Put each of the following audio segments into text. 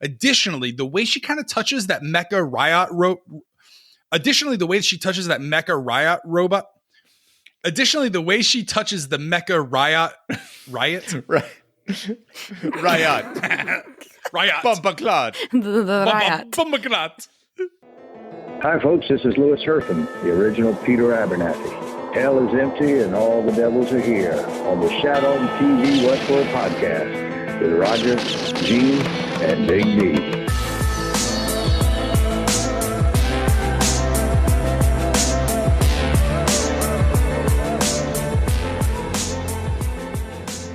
Additionally, the way she kind of touches that mecha riot robot. Additionally, the way she touches the mecha riot, riot, Bumbaclot. The riot. Bumbaclot. Hi, folks. This is Louis Hertham, the original Peter Abernathy. Hell is empty and all the devils are here on the Shat TV Westworld podcast with Roger, Gene, and Big D.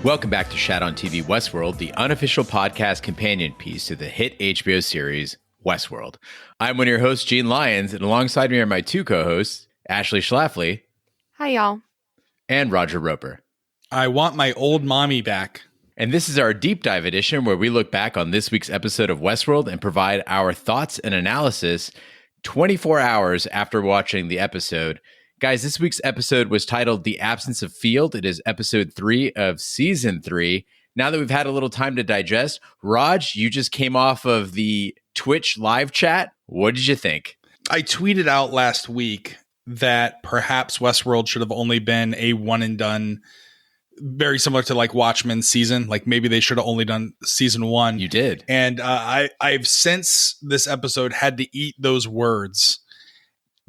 Welcome back to Shat on TV Westworld, the unofficial podcast companion piece to the hit HBO series Westworld. I'm one of your hosts, Gene Lyons, and alongside me are my two co-hosts, Ashley Schlafly. Hi, y'all. And Roger Roeper. I want my old mommy back. And this is our deep dive edition where we look back on this week's episode of Westworld and provide our thoughts and analysis 24 hours after watching the episode. Guys, this week's episode was titled The Absence of Field. It is episode 3 of season 3. Now that we've had a little time to digest, Raj, you just came off of the Twitch live chat. What did you think? I tweeted out last week that perhaps Westworld should have only been a one and done, very similar to like Watchmen's season. Like maybe they should have only done season 1. You did. And I've since this episode had to eat those words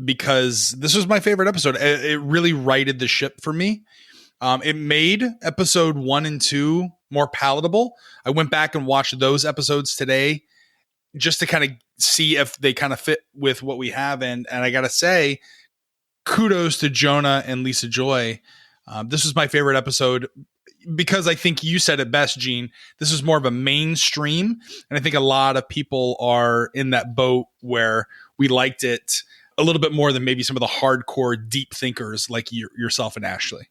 because this was my favorite episode. It really righted the ship for me. It made episode 1 and 2 more palatable. I went back and watched those episodes today just to kind of see if they kind of fit with what we have. And I got to say, kudos to Jonah and Lisa Joy. This was my favorite episode because I think you said it best, Gene. This is more of a mainstream. And I think a lot of people are in that boat where we liked it a little bit more than maybe some of the hardcore deep thinkers like yourself and Ashley.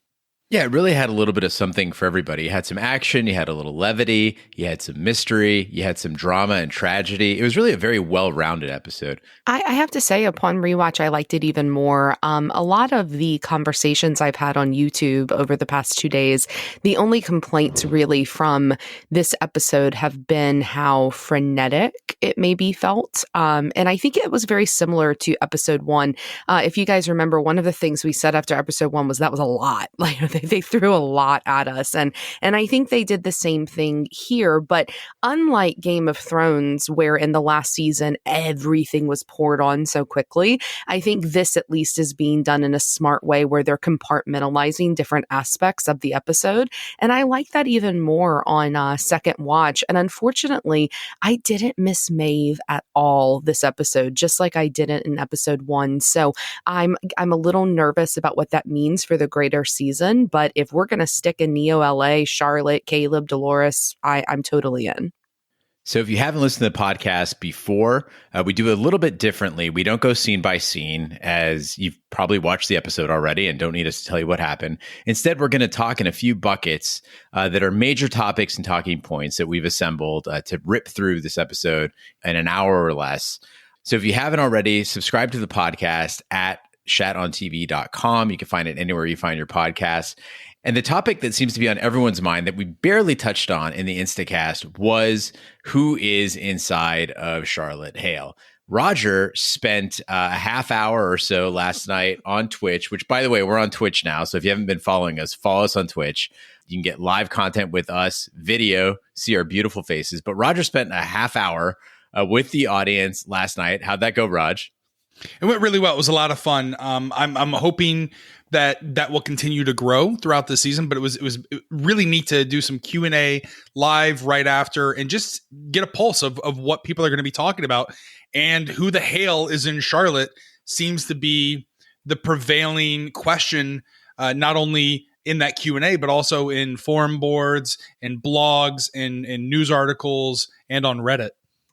Yeah, it really had a little bit of something for everybody. You had some action, you had a little levity, you had some mystery, you had some drama and tragedy. It was really a very well-rounded episode. I have to say, upon rewatch, I liked it even more. A lot of the conversations I've had on YouTube over the past 2 days, the only complaints really from this episode have been how frenetic it maybe felt. And I think it was very similar to episode 1. If you guys remember, one of the things we said after episode 1 was that was a lot. Like they threw a lot at us. And I think they did the same thing here. But unlike Game of Thrones, where in the last season, everything was poured on so quickly, I think this at least is being done in a smart way where they're compartmentalizing different aspects of the episode. And I like that even more on second watch. And unfortunately, I didn't miss Maeve at all this episode, just like I didn't in episode 1. So I'm a little nervous about what that means for the greater season. But if we're going to stick in Neo LA, Charlotte, Caleb, Dolores, I'm totally in. So if you haven't listened to the podcast before, we do a little bit differently. We don't go scene by scene, as you've probably watched the episode already and don't need us to tell you what happened. Instead, we're going to talk in a few buckets that are major topics and talking points that we've assembled to rip through this episode in an hour or less. So if you haven't already, subscribe to the podcast at shatontv.com. You can find it anywhere you find your podcasts. And the topic that seems to be on everyone's mind that we barely touched on in the Instacast was who is inside of Charlotte Hale. Roger spent a half hour or so last night on Twitch, which, by the way, we're on Twitch now. So if you haven't been following us, follow us on Twitch. You can get live content with us, video, see our beautiful faces. But Roger spent a half hour with the audience last night. How'd that go, Raj? It went really well. It was a lot of fun. I'm hoping that will continue to grow throughout the season, but it was really neat to do some Q&A live right after and just get a pulse of what people are going to be talking about. And who the Hale is in Charlotte seems to be the prevailing question, not only in that Q&A, but also in forum boards and blogs and news articles and on Reddit.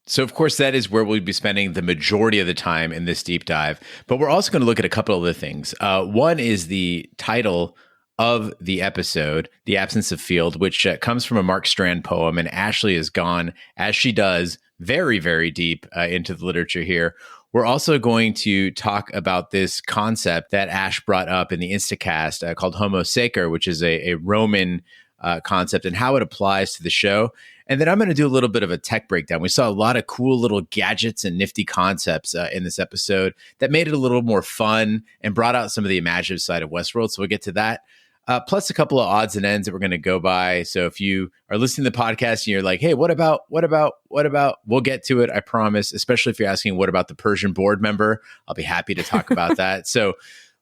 So, of course, that is where we'll be spending the majority of the time in this deep dive. But we're also going to look at a couple of other things. One is the title of the episode, The Absence of Field, which comes from a Mark Strand poem. And Ashley has gone, as she does, very, very deep into the literature here. We're also going to talk about this concept that Ash brought up in the Instacast called Homo Sacer, which is a Roman concept and how it applies to the show. And then I'm going to do a little bit of a tech breakdown. We saw a lot of cool little gadgets and nifty concepts in this episode that made it a little more fun and brought out some of the imaginative side of Westworld. So we'll get to that. Plus a couple of odds and ends that we're going to go by. So if you are listening to the podcast and you're like, hey, what about, we'll get to it, I promise, especially if you're asking what about the Persian board member, I'll be happy to talk about that. So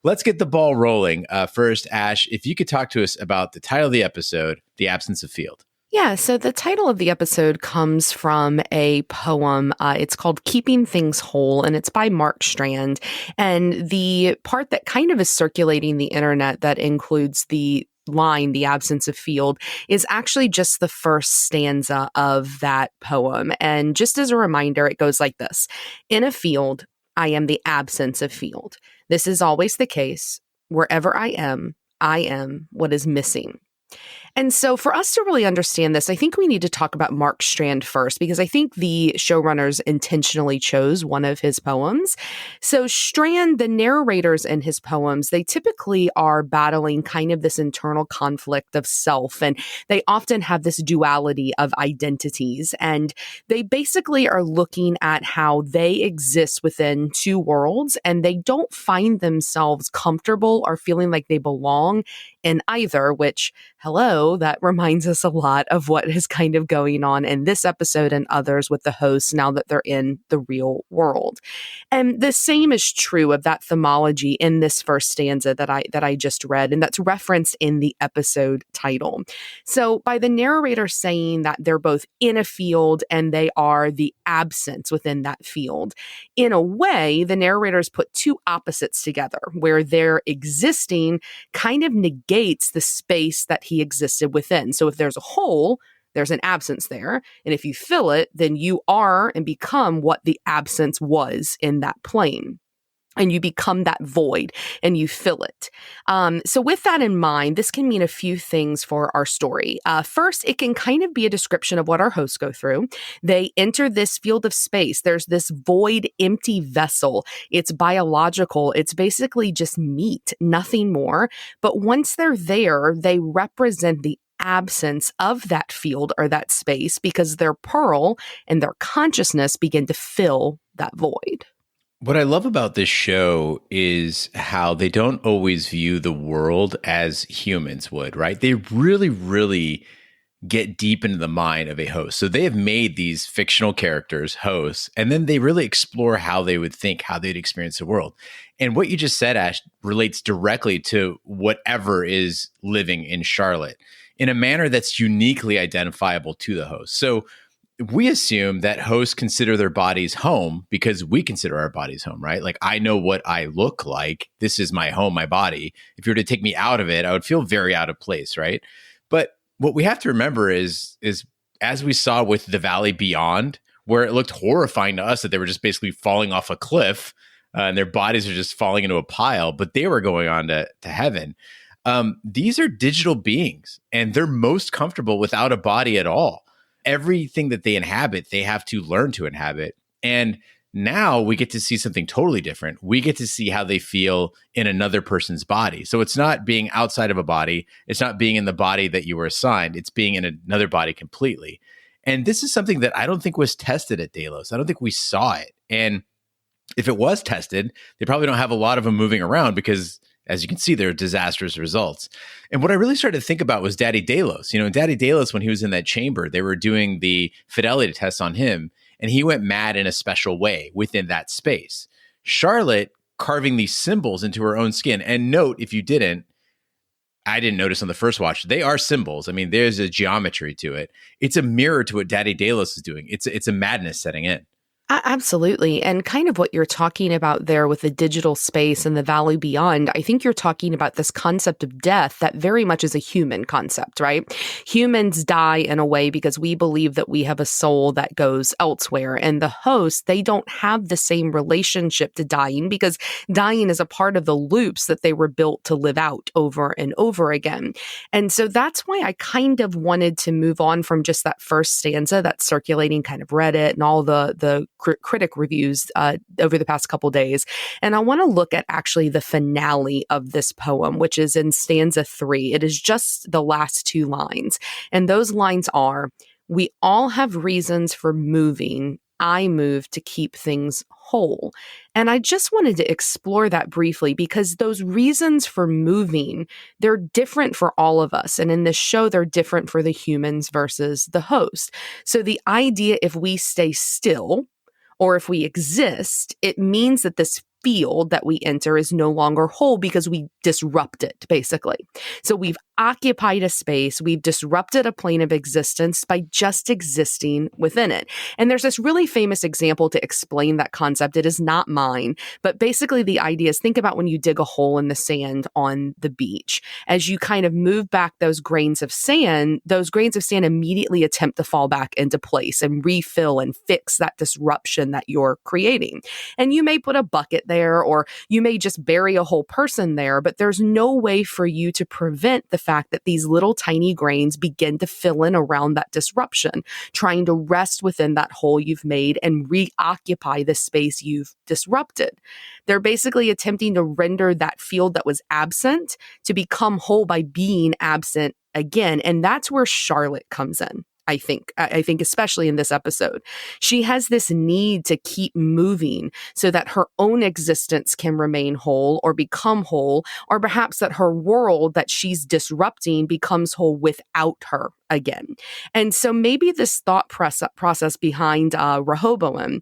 let's get the ball rolling. First, Ash, if you could talk to us about the title of the episode, The Absence of Field. Yeah, so the title of the episode comes from a poem. It's called Keeping Things Whole, and it's by Mark Strand. And the part that kind of is circulating the internet that includes the line, the absence of field, is actually just the first stanza of that poem. And just as a reminder, it goes like this. In a field, I am the absence of field. This is always the case. Wherever I am what is missing. And so for us to really understand this, I think we need to talk about Mark Strand first, because I think the showrunners intentionally chose one of his poems. So Strand, the narrators in his poems, they typically are battling kind of this internal conflict of self, and they often have this duality of identities. And they basically are looking at how they exist within two worlds, and they don't find themselves comfortable or feeling like they belong in either, which, hello, that reminds us a lot of what is kind of going on in this episode and others with the hosts now that they're in the real world. And the same is true of that themology in this first stanza that I just read, and that's referenced in the episode title. So by the narrator saying that they're both in a field and they are the absence within that field, in a way, the narrators put two opposites together, where their existing kind of negates the space that he existed within. So if there's a hole, there's an absence there. And if you fill it, then you are and become what the absence was in that plane. And you become that void and you fill it. So with that in mind, this can mean a few things for our story. First, it can kind of be a description of what our hosts go through. They enter this field of space. There's this void, empty vessel. It's biological. It's basically just meat, nothing more. But once they're there, they represent the absence of that field or that space because their pearl and their consciousness begin to fill that void. What I love about this show is how they don't always view the world as humans would, right? They really, really get deep into the mind of a host. So they have made these fictional characters hosts, and then they really explore how they would think, how they'd experience the world. And what you just said, Ash, relates directly to whatever is living in Charlotte in a manner that's uniquely identifiable to the host. So we assume that hosts consider their bodies home because we consider our bodies home, right? Like, I know what I look like. This is my home, my body. If you were to take me out of it, I would feel very out of place, right? But what we have to remember is as we saw with The Valley Beyond, where it looked horrifying to us that they were just basically falling off a cliff and their bodies are just falling into a pile, but they were going on to heaven. These are digital beings, and they're most comfortable without a body at all. Everything that they inhabit, they have to learn to inhabit. And now we get to see something totally different. We get to see how they feel in another person's body. So it's not being outside of a body. It's not being in the body that you were assigned. It's being in another body completely. And this is something that I don't think was tested at Delos. I don't think we saw it. And if it was tested, they probably don't have a lot of them moving around because, as you can see, there are disastrous results. And what I really started to think about was Daddy Delos. You know, Daddy Delos, when he was in that chamber, they were doing the fidelity test on him, and he went mad in a special way within that space. Charlotte carving these symbols into her own skin. And note, if you didn't, I didn't notice on the first watch, they are symbols. I mean, there's a geometry to it. It's a mirror to what Daddy Delos is doing. It's a madness setting in. Absolutely. And kind of what you're talking about there with the digital space and the Valley Beyond, I think you're talking about this concept of death that very much is a human concept, right? Humans die in a way because we believe that we have a soul that goes elsewhere. And the hosts, they don't have the same relationship to dying because dying is a part of the loops that they were built to live out over and over again. And so that's why I kind of wanted to move on from just that first stanza that's circulating kind of Reddit and all the critic reviews over the past couple days. And I want to look at actually the finale of this poem, which is in stanza 3. It is just the last two lines. And those lines are, We all have reasons for moving. I move to keep things whole. And I just wanted to explore that briefly because those reasons for moving, they're different for all of us. And in this show, they're different for the humans versus the host. So the idea, if we stay still or if we exist, it means that this field that we enter is no longer whole because we disrupt it, basically. So we've occupied a space, we've disrupted a plane of existence by just existing within it. And there's this really famous example to explain that concept. It is not mine, but basically the idea is, think about when you dig a hole in the sand on the beach. As you kind of move back those grains of sand immediately attempt to fall back into place and refill and fix that disruption that you're creating. And you may put a bucket there, or you may just bury a whole person there, but there's no way for you to prevent the fact that these little tiny grains begin to fill in around that disruption, trying to rest within that hole you've made and reoccupy the space you've disrupted. They're basically attempting to render that field that was absent to become whole by being absent again. And that's where Charlotte comes in. I think especially in this episode, she has this need to keep moving so that her own existence can remain whole or become whole, or perhaps that her world that she's disrupting becomes whole without her again. And so maybe this thought process behind Rehoboam,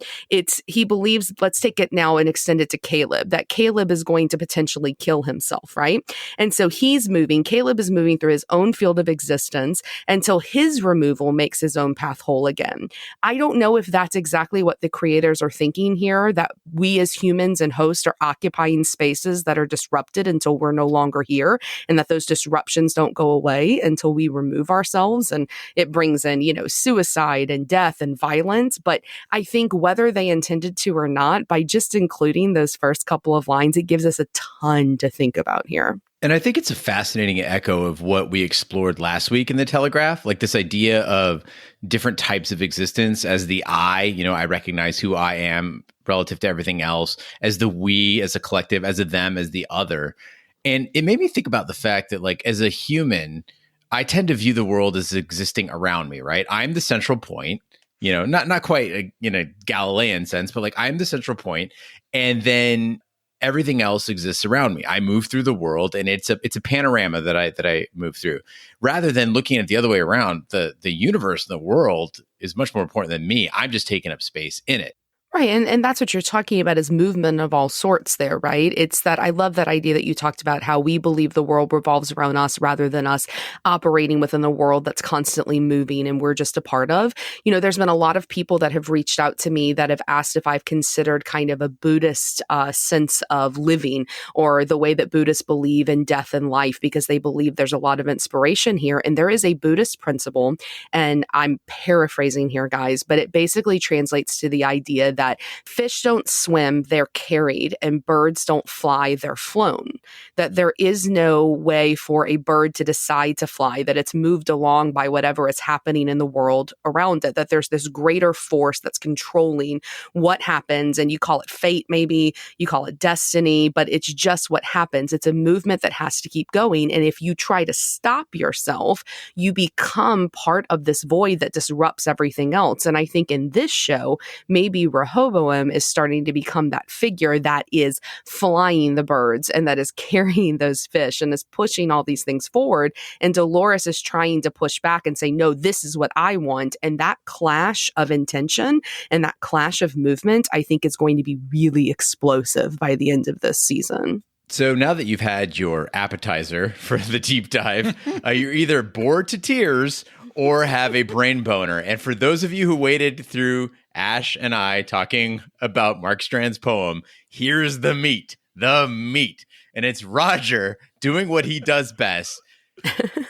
he believes, let's take it now and extend it to Caleb, that Caleb is going to potentially kill himself, right? And so Caleb is moving through his own field of existence until his removal makes his own path whole again. I don't know if that's exactly what the creators are thinking here, that we as humans and hosts are occupying spaces that are disrupted until we're no longer here, and that those disruptions don't go away until we remove ourselves. And it brings in, suicide and death and violence. But I think whether they intended to or not, by just including those first couple of lines, it gives us a ton to think about here. And I think it's a fascinating echo of what we explored last week in the Telegraph, like this idea of different types of existence as the I, I recognize who I am relative to everything else, as the we, as a collective, as a them, as the other. And it made me think about the fact that, like, as a human, I tend to view the world as existing around me, right? I'm the central point, not quite in a Galilean sense, but like I'm the central point, and then everything else exists around me. I move through the world, and it's a panorama that I move through, rather than looking at the other way around. The universe and the world is much more important than me. I'm just taking up space in it. Right. And that's what you're talking about, is movement of all sorts there, right? It's that I love that idea that you talked about, how we believe the world revolves around us rather than us operating within a world that's constantly moving and we're just a part of. There's been a lot of people that have reached out to me that have asked if I've considered kind of a Buddhist sense of living, or the way that Buddhists believe in death and life, because they believe there's a lot of inspiration here. And there is a Buddhist principle, and I'm paraphrasing here, guys, but it basically translates to the idea that fish don't swim, they're carried, and birds don't fly, they're flown. That there is no way for a bird to decide to fly, that it's moved along by whatever is happening in the world around it, that there's this greater force that's controlling what happens. And you call it fate, maybe you call it destiny, but it's just what happens. It's a movement that has to keep going. And if you try to stop yourself, you become part of this void that disrupts everything else. And I think in this show, maybe Rehoboam is starting to become that figure that is flying the birds and that is carrying those fish and is pushing all these things forward. And Dolores is trying to push back and say, no, this is what I want. And that clash of intention and that clash of movement, I think, is going to be really explosive by the end of this season. So now that you've had your appetizer for the deep dive, you're either bored to tears or have a brain boner. And for those of you who waited through Ash and I talking about Mark Strand's poem, here's the meat. And it's Roger doing what he does best,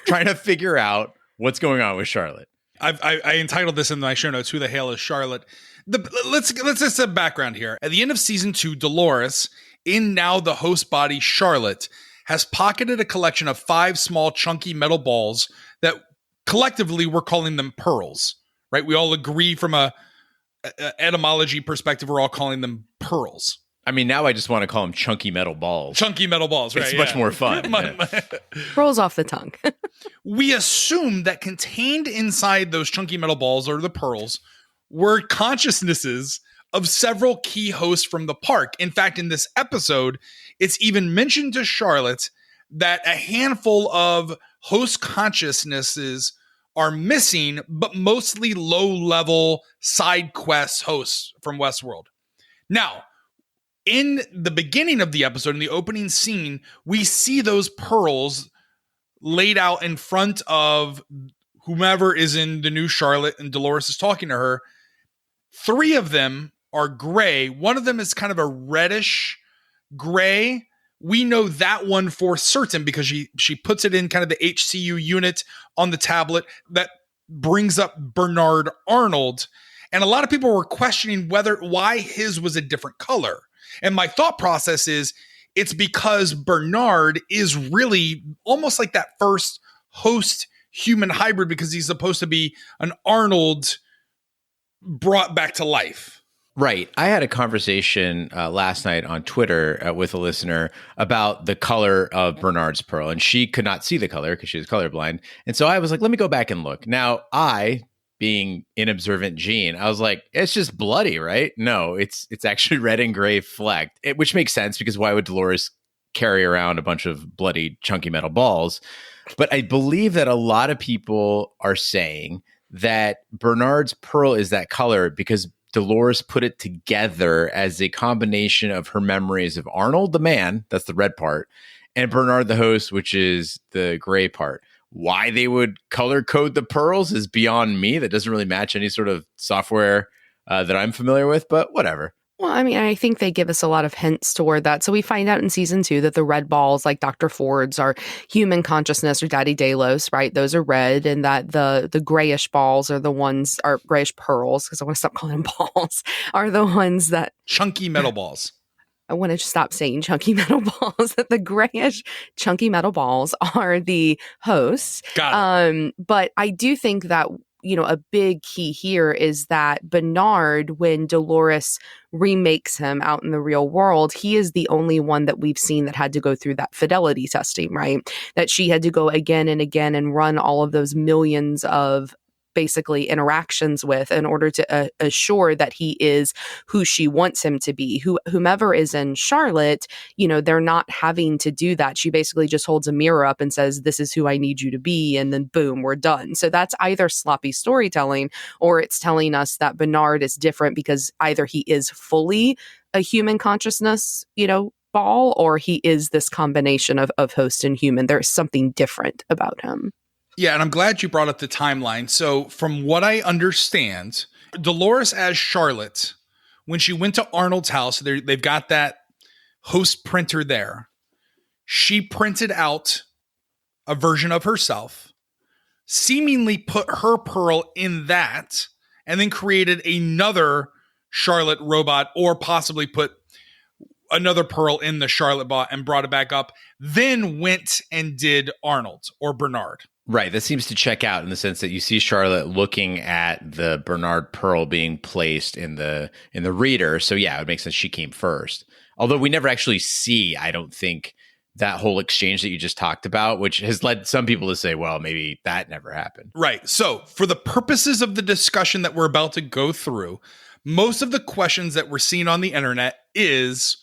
trying to figure out what's going on with Charlotte. I entitled this in my show notes, Who the Hell is Charlotte? Let's just have background here. At the end of season 2, Dolores, in now the host body Charlotte, has pocketed a collection of 5 small chunky metal balls that collectively we're calling them pearls, right? We all agree from a etymology perspective, we're all calling them pearls. I mean, now I just want to call them chunky metal balls. Chunky metal balls, right? It's much more fun. Rolls off the tongue. We assume that contained inside those chunky metal balls, or the pearls, were consciousnesses of several key hosts from the park. In fact, in this episode, it's even mentioned to Charlotte that a handful of host consciousnesses are missing, but mostly low-level side quest hosts from Westworld. Now, in the beginning of the episode, in the opening scene, we see those pearls laid out in front of whomever is in the new Charlotte, and Dolores is talking to her. 3 of them are gray. One of them is kind of a reddish gray. We know that one for certain because she puts it in kind of the HCU unit on the tablet that brings up Bernard Arnold. And a lot of people were questioning why his was a different color. And my thought process is it's because Bernard is really almost like that first host human hybrid, because he's supposed to be an Arnold brought back to life. Right. I had a conversation last night on Twitter with a listener about the color of Bernard's pearl, and she could not see the color because she was colorblind. And so I was like, let me go back and look. Now, being an observant Gene, I was like, it's just bloody, right? No, it's actually red and gray flecked, which makes sense because why would Dolores carry around a bunch of bloody chunky metal balls? But I believe that a lot of people are saying that Bernard's pearl is that color because Dolores put it together as a combination of her memories of Arnold the man, that's the red part, and Bernard the host, which is the gray part. Why they would color code the pearls is beyond me. That doesn't really match any sort of software that I'm familiar with, but whatever. Well, I mean, I think they give us a lot of hints toward that. So we find out in season 2 that the red balls, like Dr. Ford's, are human consciousness or Daddy Delos, right? Those are red, and that the grayish balls are the ones, are grayish pearls, because I want to stop calling them balls, are the ones that... Chunky metal balls. I want to stop saying chunky metal balls, that the grayish chunky metal balls are the hosts. Got it. But I do think that, a big key here is that Bernard, when Dolores remakes him out in the real world, he is the only one that we've seen that had to go through that fidelity testing, right? That she had to go again and again and run all of those millions of basically interactions with in order to assure that he is who she wants him to be. Whomever is in Charlotte, they're not having to do that. She basically just holds a mirror up and says, this is who I need you to be. And then boom, we're done. So that's either sloppy storytelling, or it's telling us that Bernard is different because either he is fully a human consciousness, ball, or he is this combination of host and human. There's something different about him. Yeah, and I'm glad you brought up the timeline. So from what I understand, Dolores as Charlotte, when she went to Arnold's house, they've got that host printer there. She printed out a version of herself, seemingly put her pearl in that, and then created another Charlotte robot, or possibly put another pearl in the Charlotte bot and brought it back up, then went and did Arnold or Bernard. Right. That seems to check out in the sense that you see Charlotte looking at the Bernard pearl being placed in the reader. So yeah, it makes sense she came first. Although we never actually see, I don't think, that whole exchange that you just talked about, which has led some people to say, well, maybe that never happened. Right. So for the purposes of the discussion that we're about to go through, most of the questions that we're seeing on the internet is,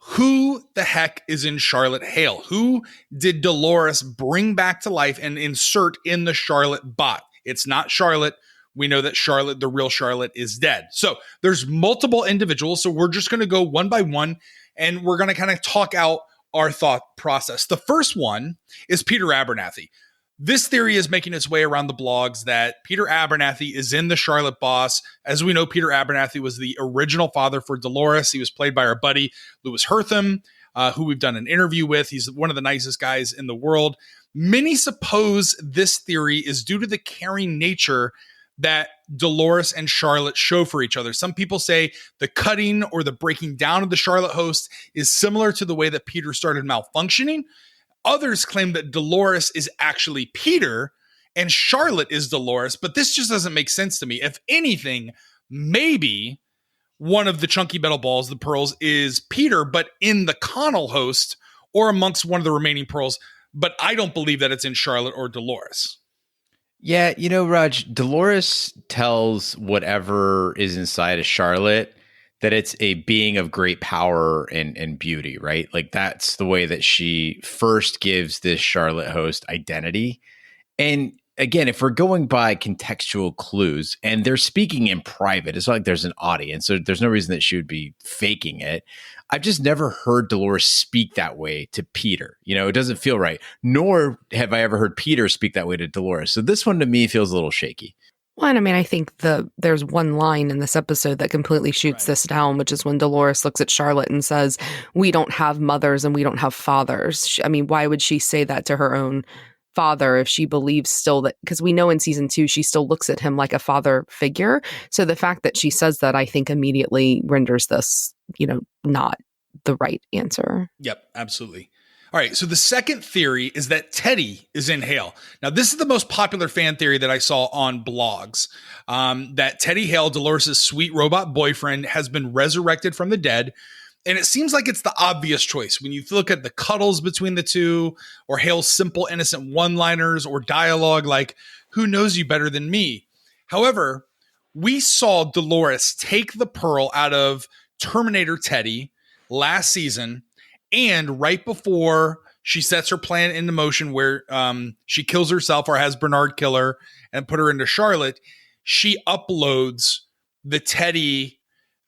who the heck is in Charlotte Hale? Who did Dolores bring back to life and insert in the Charlotte bot? It's not Charlotte. We know that Charlotte, the real Charlotte, is dead. So there's multiple individuals. So we're just going to go one by one, and we're going to kind of talk out our thought process. The first one is Peter Abernathy. This theory is making its way around the blogs that Peter Abernathy is in the Charlotte boss. As we know, Peter Abernathy was the original father for Dolores. He was played by our buddy, Lewis Hertham, who we've done an interview with. He's one of the nicest guys in the world. Many suppose this theory is due to the caring nature that Dolores and Charlotte show for each other. Some people say the cutting or the breaking down of the Charlotte host is similar to the way that Peter started malfunctioning. Others claim that Dolores is actually Peter and Charlotte is Dolores, but this just doesn't make sense to me. If anything, maybe one of the chunky metal balls, the pearls, is Peter, but in the Connell host or amongst one of the remaining pearls. But I don't believe that it's in Charlotte or Dolores. Yeah, Raj, Dolores tells whatever is inside of Charlotte that it's a being of great power and beauty, right? Like that's the way that she first gives this Charlotte host identity. And again, if we're going by contextual clues and they're speaking in private, it's not like there's an audience, so there's no reason that she would be faking it. I've just never heard Dolores speak that way to Peter. It doesn't feel right. Nor have I ever heard Peter speak that way to Dolores. So this one to me feels a little shaky. Well, and I mean, I think there's one line in this episode that completely shoots this down, which is when Dolores looks at Charlotte and says, "We don't have mothers and we don't have fathers." I mean, why would she say that to her own father if she believes still that, because we know in season 2 she still looks at him like a father figure. So the fact that she says that, I think, immediately renders this, not the right answer. Yep, absolutely. All right, so the second theory is that Teddy is in Hale. Now, this is the most popular fan theory that I saw on blogs, that Teddy Hale, Dolores' sweet robot boyfriend, has been resurrected from the dead. And it seems like it's the obvious choice when you look at the cuddles between the two, or Hale's simple, innocent one-liners or dialogue like, "Who knows you better than me?" However, we saw Dolores take the pearl out of Terminator Teddy last season, and right before she sets her plan into motion where she kills herself or has Bernard kill her and put her into Charlotte, she uploads the Teddy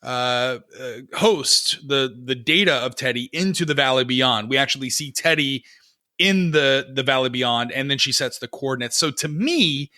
host, the data of Teddy, into the Valley Beyond. We actually see Teddy in the Valley Beyond, and then she sets the coordinates. So to me,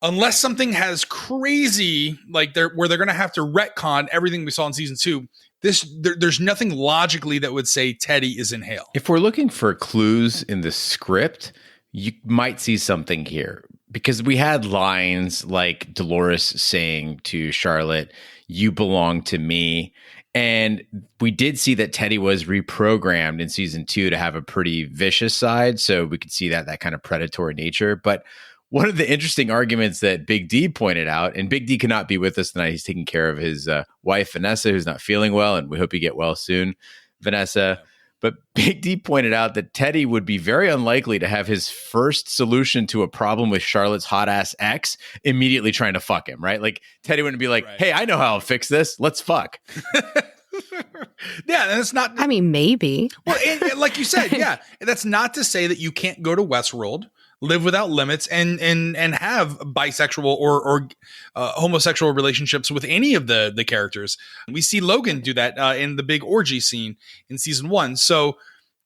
unless something has crazy, like where they're going to have to retcon everything we saw in season 2, there's nothing logically that would say Teddy is in Hale. If we're looking for clues in the script, you might see something here, because we had lines like Dolores saying to Charlotte, "You belong to me." And we did see that Teddy was reprogrammed in season 2 to have a pretty vicious side. So we could see that kind of predatory nature. But one of the interesting arguments that Big D pointed out, and Big D cannot be with us tonight. He's taking care of his wife, Vanessa, who's not feeling well. And we hope you get well soon, Vanessa. Yeah. But Big D pointed out that Teddy would be very unlikely to have his first solution to a problem with Charlotte's hot ass ex immediately trying to fuck him, right? Like Teddy wouldn't be like, "Hey, I know how I'll fix this. Let's fuck." Yeah, and it's not. I mean, maybe. Well, and like you said, yeah, that's not to say that you can't go to Westworld, live without limits, and have bisexual or homosexual relationships with any of the characters. We see Logan do that in the big orgy scene in season 1. So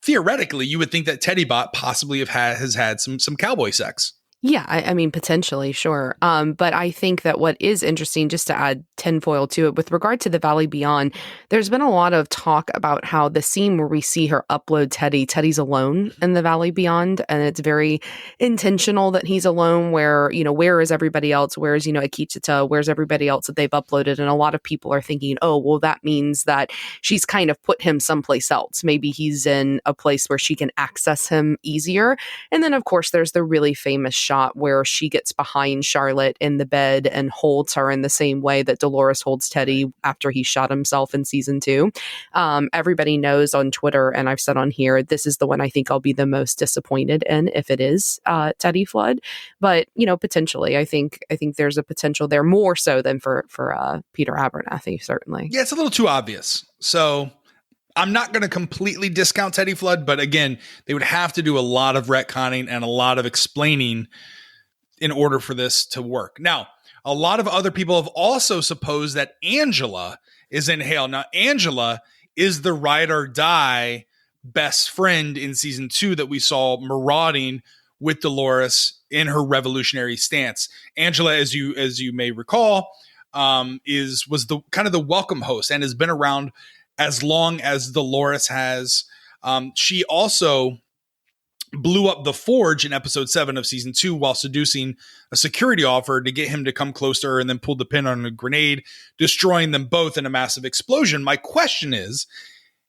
theoretically, you would think that Teddy Bot possibly has had some cowboy sex. Yeah, I mean, potentially, sure. But I think that what is interesting, just to add tinfoil to it, with regard to the Valley Beyond, there's been a lot of talk about how the scene where we see her upload Teddy's alone in the Valley Beyond, and it's very intentional that he's alone, where, where is everybody else? Where's, Akitata? Where's everybody else that they've uploaded? And a lot of people are thinking, oh, well, that means that she's kind of put him someplace else. Maybe he's in a place where she can access him easier. And then, of course, there's the really famous shot where she gets behind Charlotte in the bed and holds her in the same way that Dolores holds Teddy after he shot himself in season 2. Everybody knows on Twitter, and I've said on here, this is the one I think I'll be the most disappointed in if it is Teddy Flood. But, potentially, I think there's a potential there, more so than for Peter Abernathy, certainly. Yeah, it's a little too obvious. So I'm not going to completely discount Teddy Flood, but again, they would have to do a lot of retconning and a lot of explaining in order for this to work. Now, a lot of other people have also supposed that Angela is in Hale. Now, Angela is the ride or die best friend in season 2 that we saw marauding with Dolores in her revolutionary stance. Angela, as you may recall, was the kind of the welcome host and has been around as long as Dolores has. She also blew up the Forge in episode 7 of season 2 while seducing a security officer to get him to come close to her, and then pulled the pin on a grenade, destroying them both in a massive explosion. My question is,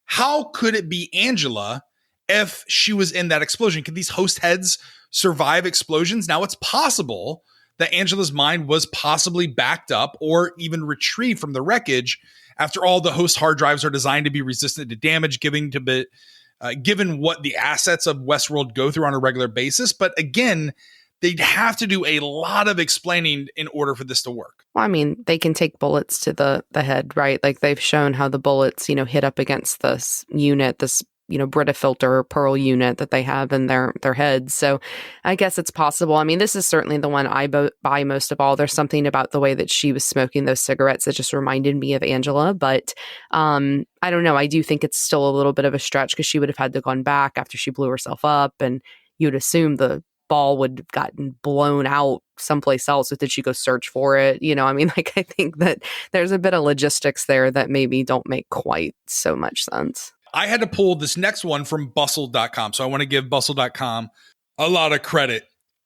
how could it be Angela if she was in that explosion? Could these host heads survive explosions? Now, it's possible that Angela's mind was possibly backed up or even retrieved from the wreckage. After all, the host hard drives are designed to be resistant to damage, given what the assets of Westworld go through on a regular basis. But again, they'd have to do a lot of explaining in order for this to work. Well, I mean, they can take bullets to the head, right? Like they've shown how the bullets, hit up against this unit, this Brita filter pearl unit that they have in their heads. So I guess it's possible. I mean, this is certainly the one I buy most of all. There's something about the way that she was smoking those cigarettes that just reminded me of Angela. But I don't know. I do think it's still a little bit of a stretch because she would have had to gone back after she blew herself up. And you'd assume the ball would have gotten blown out someplace else. So did she go search for it? I mean, like, I think that there's a bit of logistics there that maybe don't make quite so much sense. I had to pull this next one from bustle.com. So I want to give bustle.com a lot of credit.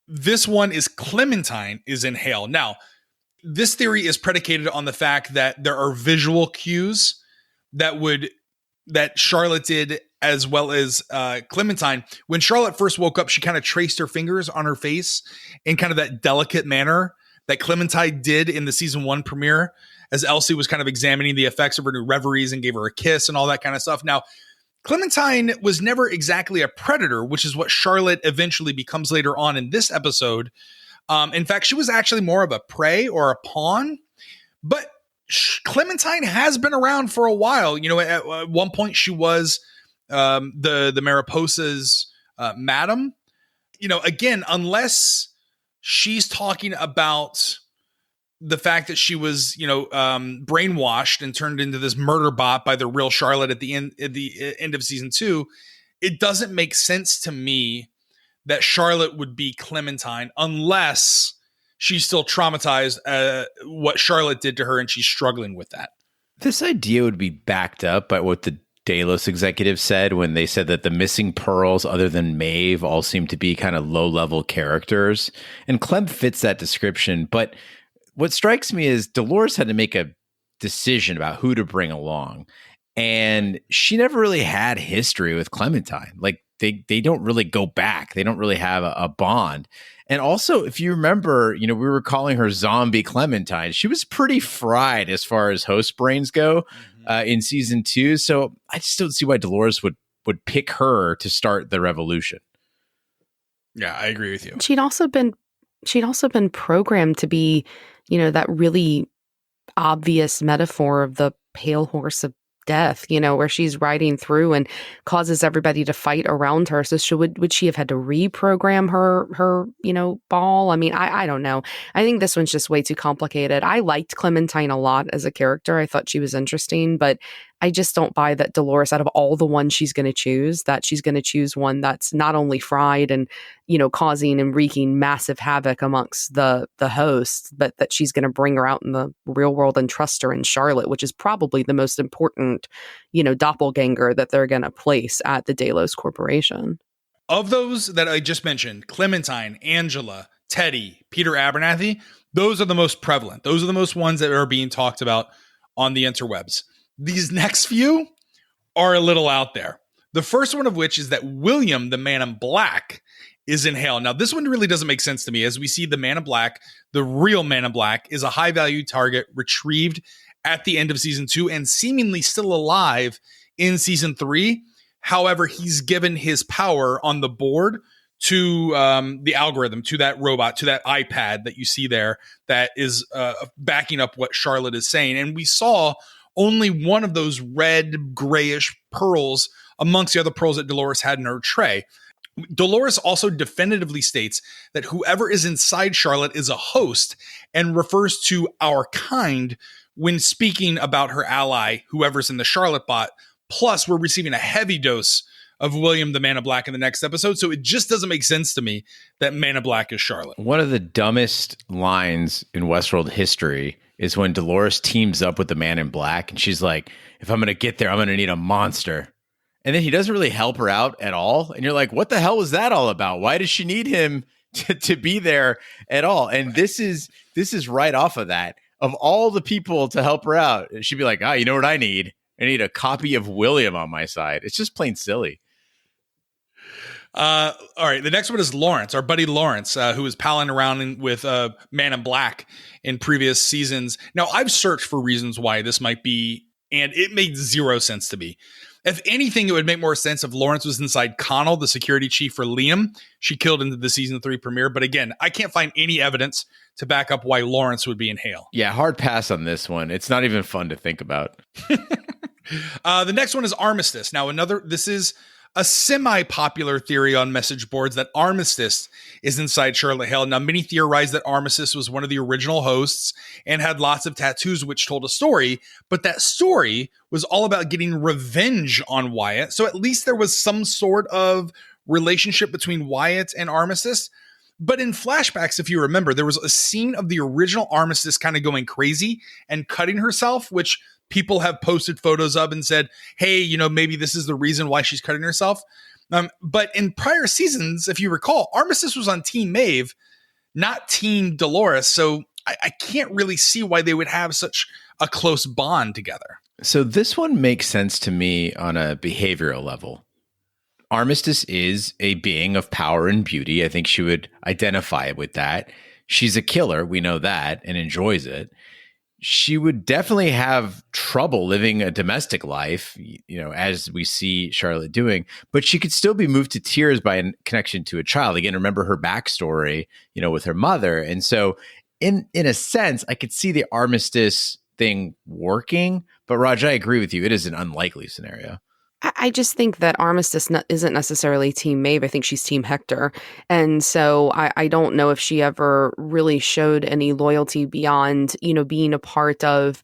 This one is Clementine is in Hale. Now, this theory is predicated on the fact that there are visual cues that Charlotte did as well as Clementine. When Charlotte first woke up, she kind of traced her fingers on her face in kind of that delicate manner that Clementine did in the season 1 premiere, as Elsie was kind of examining the effects of her new reveries and gave her a kiss and all that kind of stuff. Now, Clementine was never exactly a predator, which is what Charlotte eventually becomes later on in this episode. In fact, she was actually more of a prey or a pawn. But Clementine has been around for a while. At one point she was the Mariposa's madam. Again, unless she's talking about the fact that she was, brainwashed and turned into this murder bot by the real Charlotte at the end of season 2, it doesn't make sense to me that Charlotte would be Clementine unless she's still traumatized what Charlotte did to her and she's struggling with that. This idea would be backed up by what the Delos executive said when they said that the missing pearls, other than Maeve, all seem to be kind of low-level characters. And Clem fits that description, but what strikes me is Dolores had to make a decision about who to bring along. And she never really had history with Clementine. Like they don't really go back. They don't really have a bond. And also, if you remember, we were calling her zombie Clementine. She was pretty fried as far as host brains go in season 2. So I just don't see why Dolores would pick her to start the revolution. Yeah, I agree with you. She'd also been programmed to be, that really obvious metaphor of the pale horse of death, where she's riding through and causes everybody to fight around her. So would she have had to reprogram her ball? I mean, I don't know. I think this one's just way too complicated. I liked Clementine a lot as a character. I thought she was interesting, but I just don't buy that Dolores, out of all the ones she's going to choose, that she's going to choose one that's not only fried and, causing and wreaking massive havoc amongst the hosts, but that she's going to bring her out in the real world and trust her in Charlotte, which is probably the most important, doppelganger that they're going to place at the Delos Corporation. Of those that I just mentioned, Clementine, Angela, Teddy, Peter Abernathy, those are the most prevalent. Those are the most ones that are being talked about on the interwebs. These next few are a little out there. The first one of which is that William, the Man in Black, is in Hale. Now, this one really doesn't make sense to me. As we see, the Man in Black, the real Man in Black, is a high-value target retrieved at the end of season 2 and seemingly still alive in season 3. However, he's given his power on the board to the algorithm, to that robot, to that iPad that you see there that is backing up what Charlotte is saying. And we saw only one of those red, grayish pearls amongst the other pearls that Dolores had in her tray. Dolores also definitively states that whoever is inside Charlotte is a host and refers to our kind when speaking about her ally, whoever's in the Charlotte bot. Plus, we're receiving a heavy dose of William the Man in Black in the next episode. So it just doesn't make sense to me that Man in Black is Charlotte. One of the dumbest lines in Westworld history is when Dolores teams up with the Man in Black and she's like, if I'm going to get there, I'm going to need a monster. And then he doesn't really help her out at all. And you're like, what the hell was that all about? Why does she need him to be there at all? And this is right off of that. Of all the people to help her out, she'd be like, you know what I need? I need a copy of William on my side. It's just plain silly. All right. The next one is Lawrence, our buddy Lawrence, who was palling around with Man in Black in previous seasons. Now, I've searched for reasons why this might be, and it made zero sense to me. If anything, it would make more sense if Lawrence was inside Connell, the security chief for Liam. She killed into the season 3 premiere. But again, I can't find any evidence to back up why Lawrence would be in Hale. Yeah, hard pass on this one. It's not even fun to think about. The next one is Armistice. Now, this is a semi-popular theory on message boards that Armistice is inside Charlotte Hale. Now, many theorize that Armistice was one of the original hosts and had lots of tattoos which told a story, but that story was all about getting revenge on Wyatt. So at least there was some sort of relationship between Wyatt and Armistice. But in flashbacks, if you remember, there was a scene of the original Armistice kind of going crazy and cutting herself, which people have posted photos of and said, hey, maybe this is the reason why she's cutting herself. But in prior seasons, if you recall, Armistice was on Team Maeve, not Team Dolores. So I can't really see why they would have such a close bond together. So this one makes sense to me on a behavioral level. Armistice is a being of power and beauty. I think she would identify with that. She's a killer. We know that, and enjoys it. She would definitely have trouble living a domestic life, as we see Charlotte doing, but she could still be moved to tears by a connection to a child. Again, remember her backstory, with her mother. And so in a sense, I could see the Armistice thing working, but Raj, I agree with you. It is an unlikely scenario. I just think that Armistice isn't necessarily Team Maeve. I think she's Team Hector. And so I don't know if she ever really showed any loyalty beyond, being a part of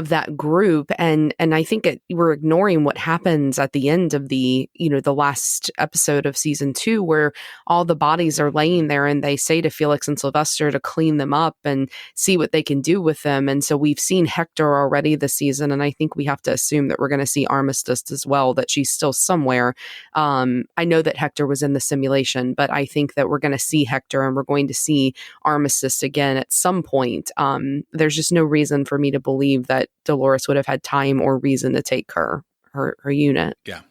that group. And I think we're ignoring what happens at the end of the last episode of season 2, where all the bodies are laying there and they say to Felix and Sylvester to clean them up and see what they can do with them. And so we've seen Hector already this season. And I think we have to assume that we're going to see Armistice as well, that she's still somewhere. I know that Hector was in the simulation, but I think that we're going to see Hector and we're going to see Armistice again at some point. There's just no reason for me to believe that Dolores would have had time or reason to take her unit. Yeah.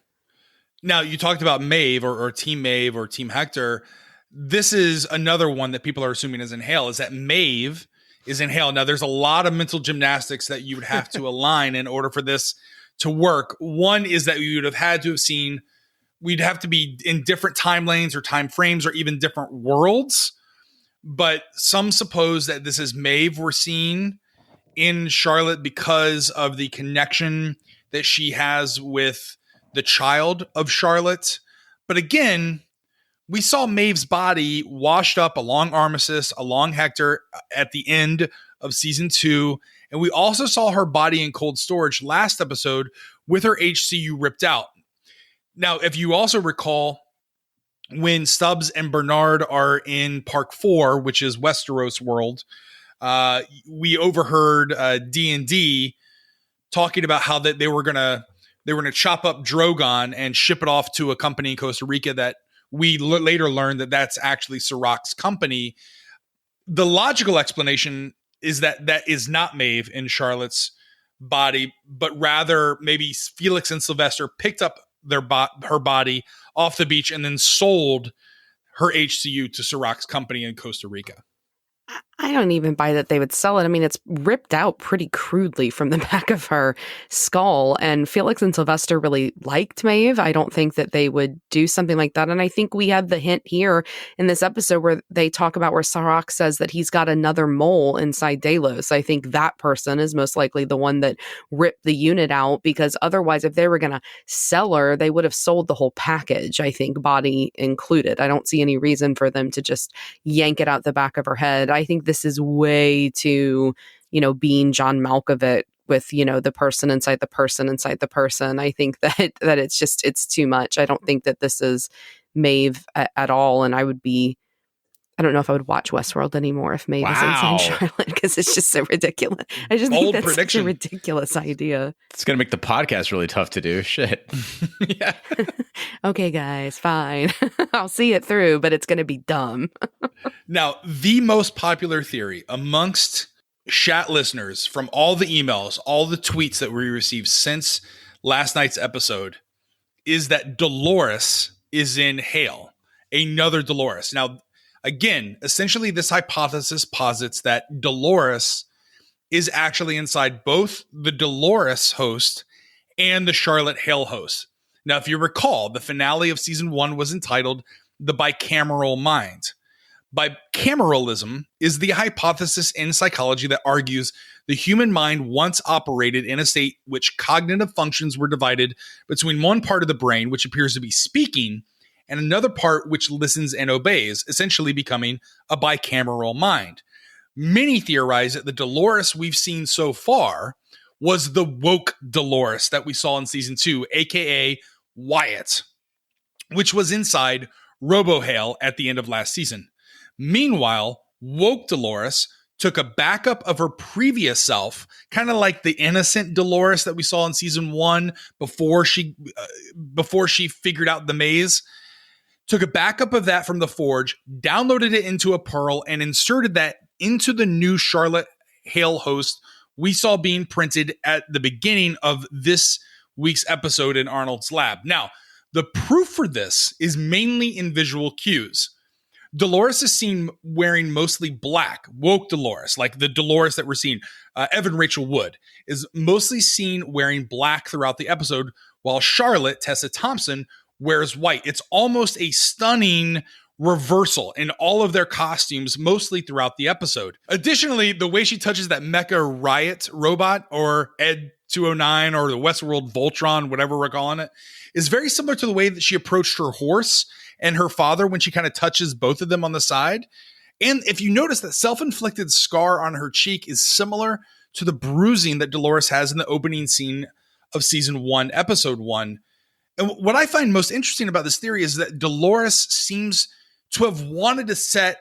Now, you talked about Maeve or Team Maeve or Team Hector. This is another one that people are assuming is in Hale, is that Maeve is in Hale. Now, there's a lot of mental gymnastics that you would have to align in order for this to work. One is that you would have had to have seen, we'd have to be in different time lanes or time frames or even different worlds. But some suppose that this is Maeve we're seeing in Charlotte because of the connection that she has with the child of Charlotte. But again, we saw Maeve's body washed up along Armistice, along Hector at the end of season 2. And we also saw her body in cold storage last episode with her HCU ripped out. Now, if you also recall, when Stubbs and Bernard are in Park 4, which is Westeros World, we overheard D&D talking about how that they were gonna chop up Drogon and ship it off to a company in Costa Rica that we later learned that that's actually Serac's company. The logical explanation is that is not Maeve in Charlotte's body, but rather maybe Felix and Sylvester picked up her body off the beach and then sold her HCU to Serac's company in Costa Rica. I don't even buy that they would sell it. I mean, it's ripped out pretty crudely from the back of her skull. And Felix and Sylvester really liked Maeve. I don't think that they would do something like that. And I think we had the hint here in this episode where they talk about where Serac says that he's got another mole inside Delos. I think that person is most likely the one that ripped the unit out, because otherwise, if they were going to sell her, they would have sold the whole package, I think, body included. I don't see any reason for them to just yank it out the back of her head. I think this is way too, being John Malkovich with, the person inside the person inside the person. I think that it's too much. I don't think that this is Maeve at all. And I don't know if I would watch Westworld anymore if Maeve is inside Charlotte, because it's just so ridiculous. I just think that's such a ridiculous idea. It's going to make the podcast really tough to do. Shit. Yeah. Okay, guys, fine. I'll see it through, but it's going to be dumb. Now, the most popular theory amongst Shat listeners from all the emails, all the tweets that we received since last night's episode is that Dolores is in Hale. another Dolores. Now, again, essentially this hypothesis posits that Dolores is actually inside both the Dolores host and the Charlotte Hale host. Now, if you recall, the finale of season 1 was entitled The Bicameral Mind. Bicameralism is the hypothesis in psychology that argues the human mind once operated in a state which cognitive functions were divided between one part of the brain, which appears to be speaking, and another part which listens and obeys, essentially becoming a bicameral mind. Many theorize that the Dolores we've seen so far was the woke Dolores that we saw in season 2, aka Wyatt, which was inside Hale at the end of last season. Meanwhile, woke Dolores took a backup of her previous self, kind of like the innocent Dolores that we saw in season 1 before she figured out the maze. Took a backup of that from the Forge, downloaded it into a Pearl, and inserted that into the new Charlotte Hale host we saw being printed at the beginning of this week's episode in Arnold's lab. Now, the proof for this is mainly in visual cues. Dolores is seen wearing mostly black, woke Dolores, like the Dolores that we're seeing. Evan Rachel Wood is mostly seen wearing black throughout the episode, while Charlotte, Tessa Thompson, wears white. It's almost a stunning reversal in all of their costumes, mostly throughout the episode. Additionally, the way she touches that mecha riot robot, or Ed 209, or the Westworld Voltron, whatever we're calling it, is very similar to the way that she approached her horse and her father when she kind of touches both of them on the side. And if you notice, that self-inflicted scar on her cheek is similar to the bruising that Dolores has in the opening scene of season 1, episode 1. And what I find most interesting about this theory is that Dolores seems to have wanted to set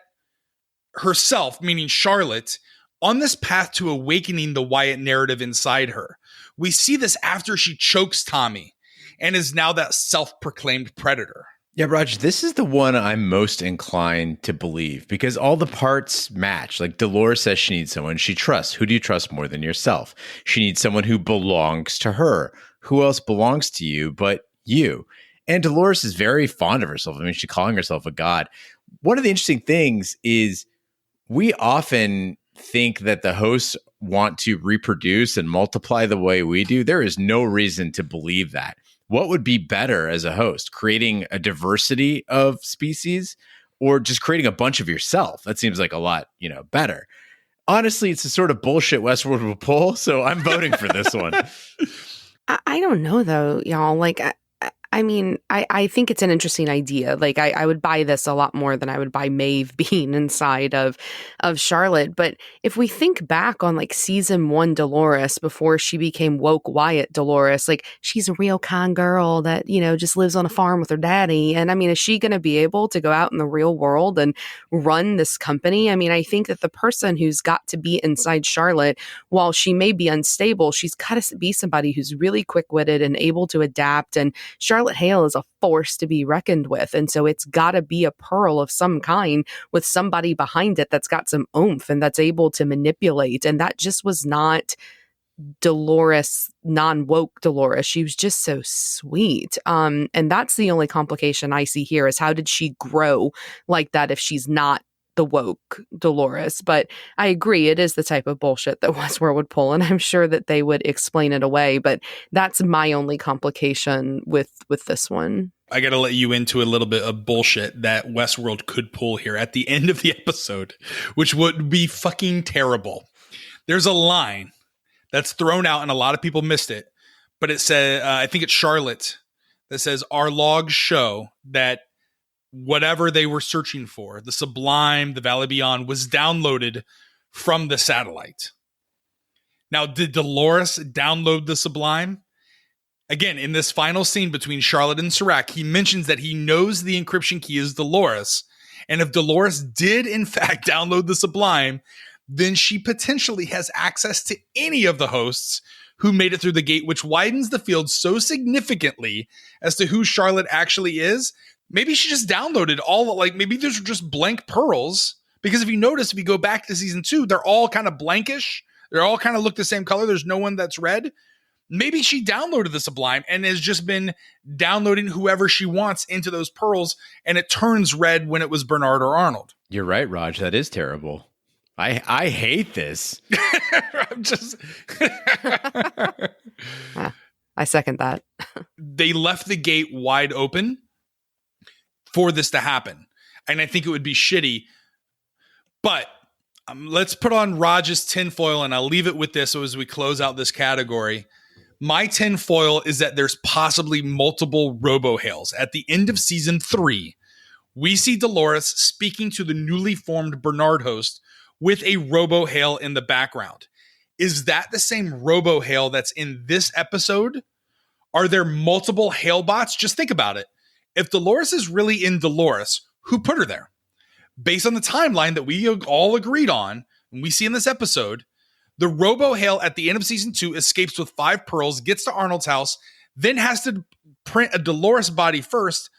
herself, meaning Charlotte, on this path to awakening the Wyatt narrative inside her. We see this after she chokes Tommy and is now that self-proclaimed predator. Yeah, Raj, this is the one I'm most inclined to believe because all the parts match. Like Dolores says she needs someone she trusts. Who do you trust more than yourself? She needs someone who belongs to her. Who else belongs to you but you? And Dolores is very fond of herself. I mean, she's calling herself a god. One of the interesting things is we often think that the hosts want to reproduce and multiply the way we do. There is no reason to believe that. What would be better as a host? Creating a diversity of species or just creating a bunch of yourself? That seems like a lot, better. Honestly, it's a sort of bullshit Westworld will pull, so I'm voting for this one. I don't know, though, y'all. I think it's an interesting idea. Like, I would buy this a lot more than I would buy Maeve being inside of Charlotte. But if we think back on, like, season 1 Dolores before she became woke Wyatt Dolores, like, she's a real kind girl that, just lives on a farm with her daddy. And, I mean, is she going to be able to go out in the real world and run this company? I mean, I think that the person who's got to be inside Charlotte, while she may be unstable, she's got to be somebody who's really quick-witted and able to adapt. And Charlotte Hale is a force to be reckoned with. And so it's got to be a pearl of some kind with somebody behind it that's got some oomph and that's able to manipulate. And that just was not Dolores, non-woke Dolores. She was just so sweet. And that's the only complication I see here is how did she grow like that if she's not the woke Dolores? But I agree, it is the type of bullshit that Westworld would pull, and I'm sure that they would explain it away. But that's my only complication with this one. I got to let you into a little bit of bullshit that Westworld could pull here at the end of the episode, which would be fucking terrible. There's a line that's thrown out, and a lot of people missed it, but it said, I think it's Charlotte, that says, "Our logs show that whatever they were searching for, the Sublime, the Valley Beyond, was downloaded from the satellite." Now, did Dolores download the Sublime? Again, in this final scene between Charlotte and Serac, he mentions that he knows the encryption key is Dolores. And if Dolores did, in fact, download the Sublime, then she potentially has access to any of the hosts who made it through the gate, which widens the field so significantly as to who Charlotte actually is. Maybe she just downloaded maybe those are just blank pearls. Because if you notice, if you go back to season 2, they're all kind of blankish. They all kind of look the same color. There's no one that's red. Maybe she downloaded the Sublime and has just been downloading whoever she wants into those pearls, and it turns red when it was Bernard or Arnold. You're right, Raj. That is terrible. I hate this. I'm just I second that. They left the gate wide open for this to happen. And I think it would be shitty. But let's put on Raj's tinfoil, and I'll leave it with this as we close out this category. My tinfoil is that there's possibly multiple Robo-Hales. At the end of season 3, we see Dolores speaking to the newly formed Bernard host with a Robo-Hale in the background. Is that the same Robo-Hale that's in this episode? Are there multiple Hale bots? Just think about it. If Dolores is really in Dolores, who put her there? Based on the timeline that we all agreed on, and we see in this episode, the Robo-Hale at the end of season 2 escapes with 5 pearls, gets to Arnold's house, then has to print a Dolores body first.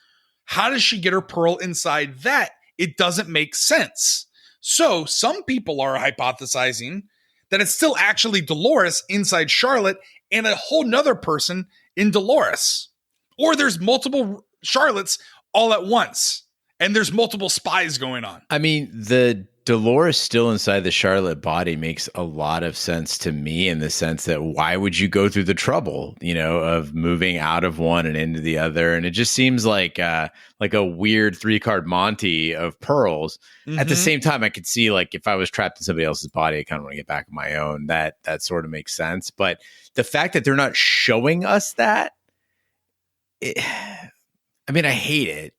How does she get her pearl inside that? It doesn't make sense. So some people are hypothesizing that it's still actually Dolores inside Charlotte and a whole nother person in Dolores. Or there's multiple Charlottes all at once, and there's multiple spies going on. I mean, the Dolores still inside the Charlotte body makes a lot of sense to me, in the sense that why would you go through the trouble, of moving out of one and into the other? And it just seems like a weird 3-card Monty of pearls. Mm-hmm. At the same time, I could see, like, if I was trapped in somebody else's body, I kind of want to get back on my own. That sort of makes sense. But the fact that they're not showing us that, I hate it,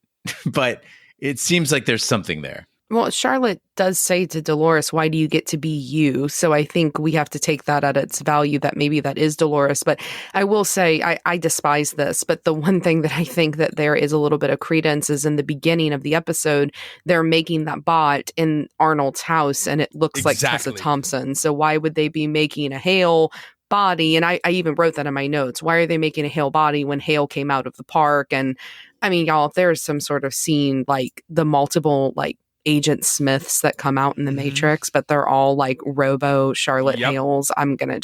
but it seems like there's something there. Well, Charlotte does say to Dolores, why do you get to be you? So I think we have to take that at its value, that maybe that is Dolores. But I will say, I despise this. But the one thing that I think that there is a little bit of credence is in the beginning of the episode, they're making that bot in Arnold's house, and it looks like Tessa Thompson. So why would they be making a Hale body? And I even wrote that in my notes. Why are they making a Hale body when Hale came out of the park? And I mean, y'all, if there's some sort of scene like the multiple, like, Agent Smiths that come out in the Matrix, but they're all like Robo Charlotte Hales, I'm gonna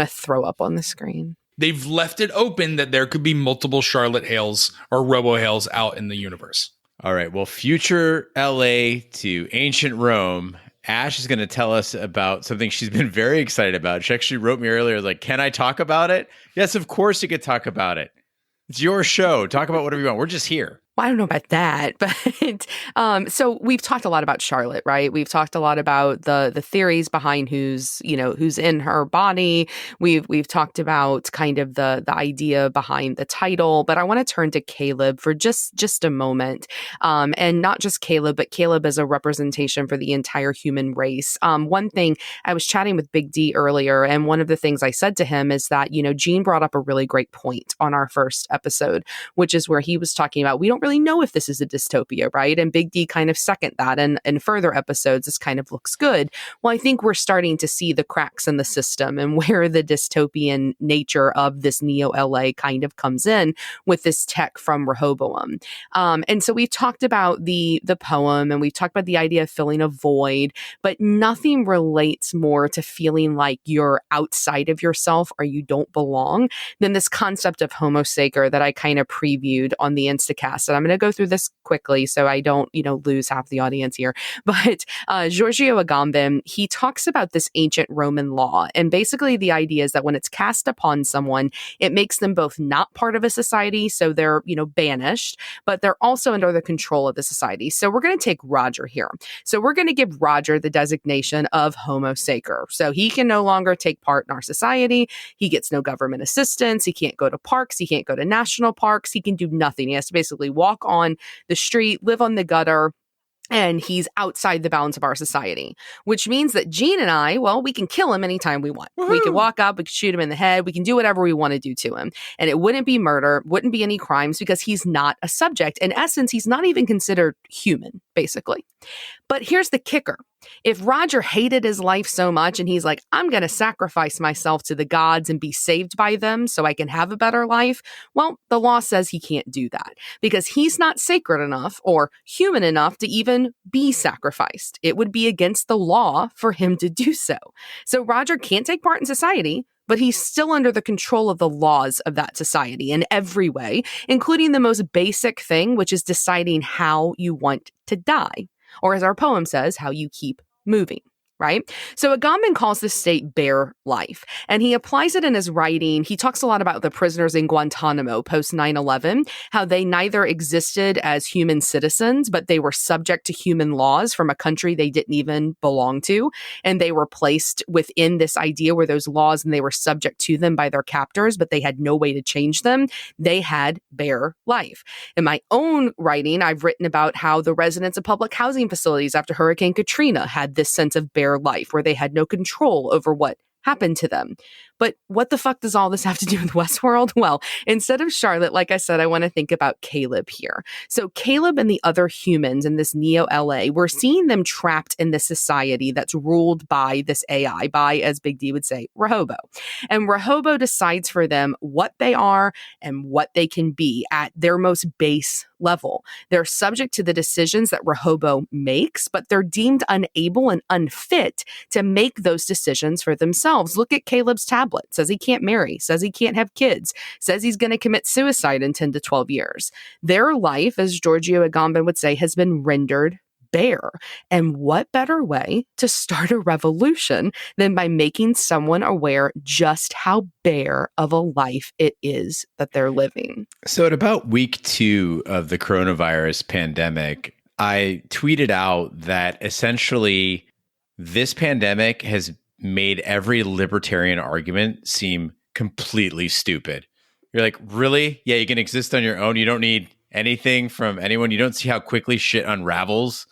throw up on the screen. They've left it open that there could be multiple Charlotte Hales or Robo Hales out in the universe. All right. Well, future LA to ancient Rome. Ash is going to tell us about something she's been very excited about. She actually wrote me earlier, like, can I talk about it? Yes, of course you could talk about it. It's your show. Talk about whatever you want. We're just here. Well, I don't know about that, but so we've talked a lot about Charlotte, right? We've talked a lot about the theories behind who's in her body. We've talked about kind of the idea behind the title, but I want to turn to Caleb for just a moment, and not just Caleb, but Caleb as a representation for the entire human race. One thing, I was chatting with Big D earlier, and one of the things I said to him is that Gene brought up a really great point on our first episode, which is where he was talking about we don't really know if this is a dystopia, right? And Big D kind of second that. And in further episodes, this kind of looks good. Well, I think we're starting to see the cracks in the system and where the dystopian nature of this Neo-LA kind of comes in with this tech from Rehoboam. And so we've talked about the poem, and we've talked about the idea of filling a void, but nothing relates more to feeling like you're outside of yourself or you don't belong than this concept of Homo Sacer that I kind of previewed on the Instacast. And I'm going to go through this quickly so I don't, lose half the audience here. But Giorgio Agamben, he talks about this ancient Roman law. And basically the idea is that when it's cast upon someone, it makes them both not part of a society, so they're, banished, but they're also under the control of the society. So we're going to take Roger here. So we're going to give Roger the designation of Homo Sacer. So he can no longer take part in our society. He gets no government assistance. He can't go to parks. He can't go to national parks. He can do nothing. He has to basically walk on the street, live on the gutter, and he's outside the bounds of our society, which means that Gene and I, well, we can kill him anytime we want. Woo-hoo! We can walk up, we can shoot him in the head, we can do whatever we want to do to him. And it wouldn't be murder, wouldn't be any crimes, because he's not a subject. In essence, he's not even considered human, basically. But here's the kicker. If Roger hated his life so much and he's like, I'm going to sacrifice myself to the gods and be saved by them so I can have a better life, well, the law says he can't do that because he's not sacred enough or human enough to even be sacrificed. It would be against the law for him to do so. So Roger can't take part in society, but he's still under the control of the laws of that society in every way, including the most basic thing, which is deciding how you want to die, or as our poem says, how you keep moving. Right? So Agamben calls this state bare life, and he applies it in his writing. He talks a lot about the prisoners in Guantanamo post 9/11, how they neither existed as human citizens, but they were subject to human laws from a country they didn't even belong to. And they were placed within this idea where those laws and they were subject to them by their captors, but they had no way to change them. They had bare life. In my own writing, I've written about how the residents of public housing facilities after Hurricane Katrina had this sense of bare life where they had no control over what happened to them. But what the fuck does all this have to do with Westworld? Well, instead of Charlotte, like I said, I want to think about Caleb here. So Caleb and the other humans in this Neo LA, we're seeing them trapped in this society that's ruled by this AI, by, as Big D would say, Rehoboam. And Rehoboam decides for them what they are and what they can be at their most base level. They're subject to the decisions that Rehoboam makes, but they're deemed unable and unfit to make those decisions for themselves. Look at Caleb's tablet. Says he can't marry, says he can't have kids, says he's going to commit suicide in 10 to 12 years. Their life, as Giorgio Agamben would say, has been rendered bare. And what better way to start a revolution than by making someone aware just how bare of a life it is that they're living? So at about week 2 of the coronavirus pandemic, I tweeted out that essentially this pandemic has made every libertarian argument seem completely stupid. You're like, really? Yeah, you can exist on your own. You don't need anything from anyone. You don't see how quickly shit unravels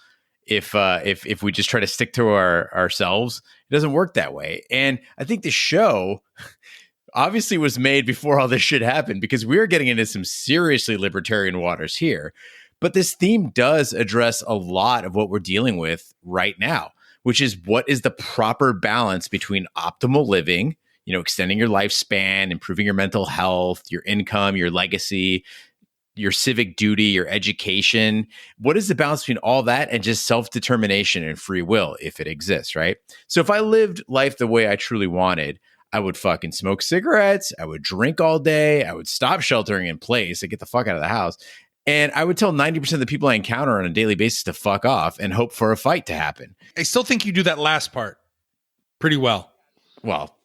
if we just try to stick to ourselves. It doesn't work that way. And I think the show obviously was made before all this shit happened, because we're getting into some seriously libertarian waters here. But this theme does address a lot of what we're dealing with right now, which is what is the proper balance between optimal living, extending your lifespan, improving your mental health, your income, your legacy, your civic duty, your education. What is the balance between all that and just self-determination and free will, if it exists, right? So if I lived life the way I truly wanted, I would fucking smoke cigarettes, I would drink all day, I would stop sheltering in place and get the fuck out of the house. And I would tell 90% of the people I encounter on a daily basis to fuck off and hope for a fight to happen. I still think you do that last part pretty well. Well,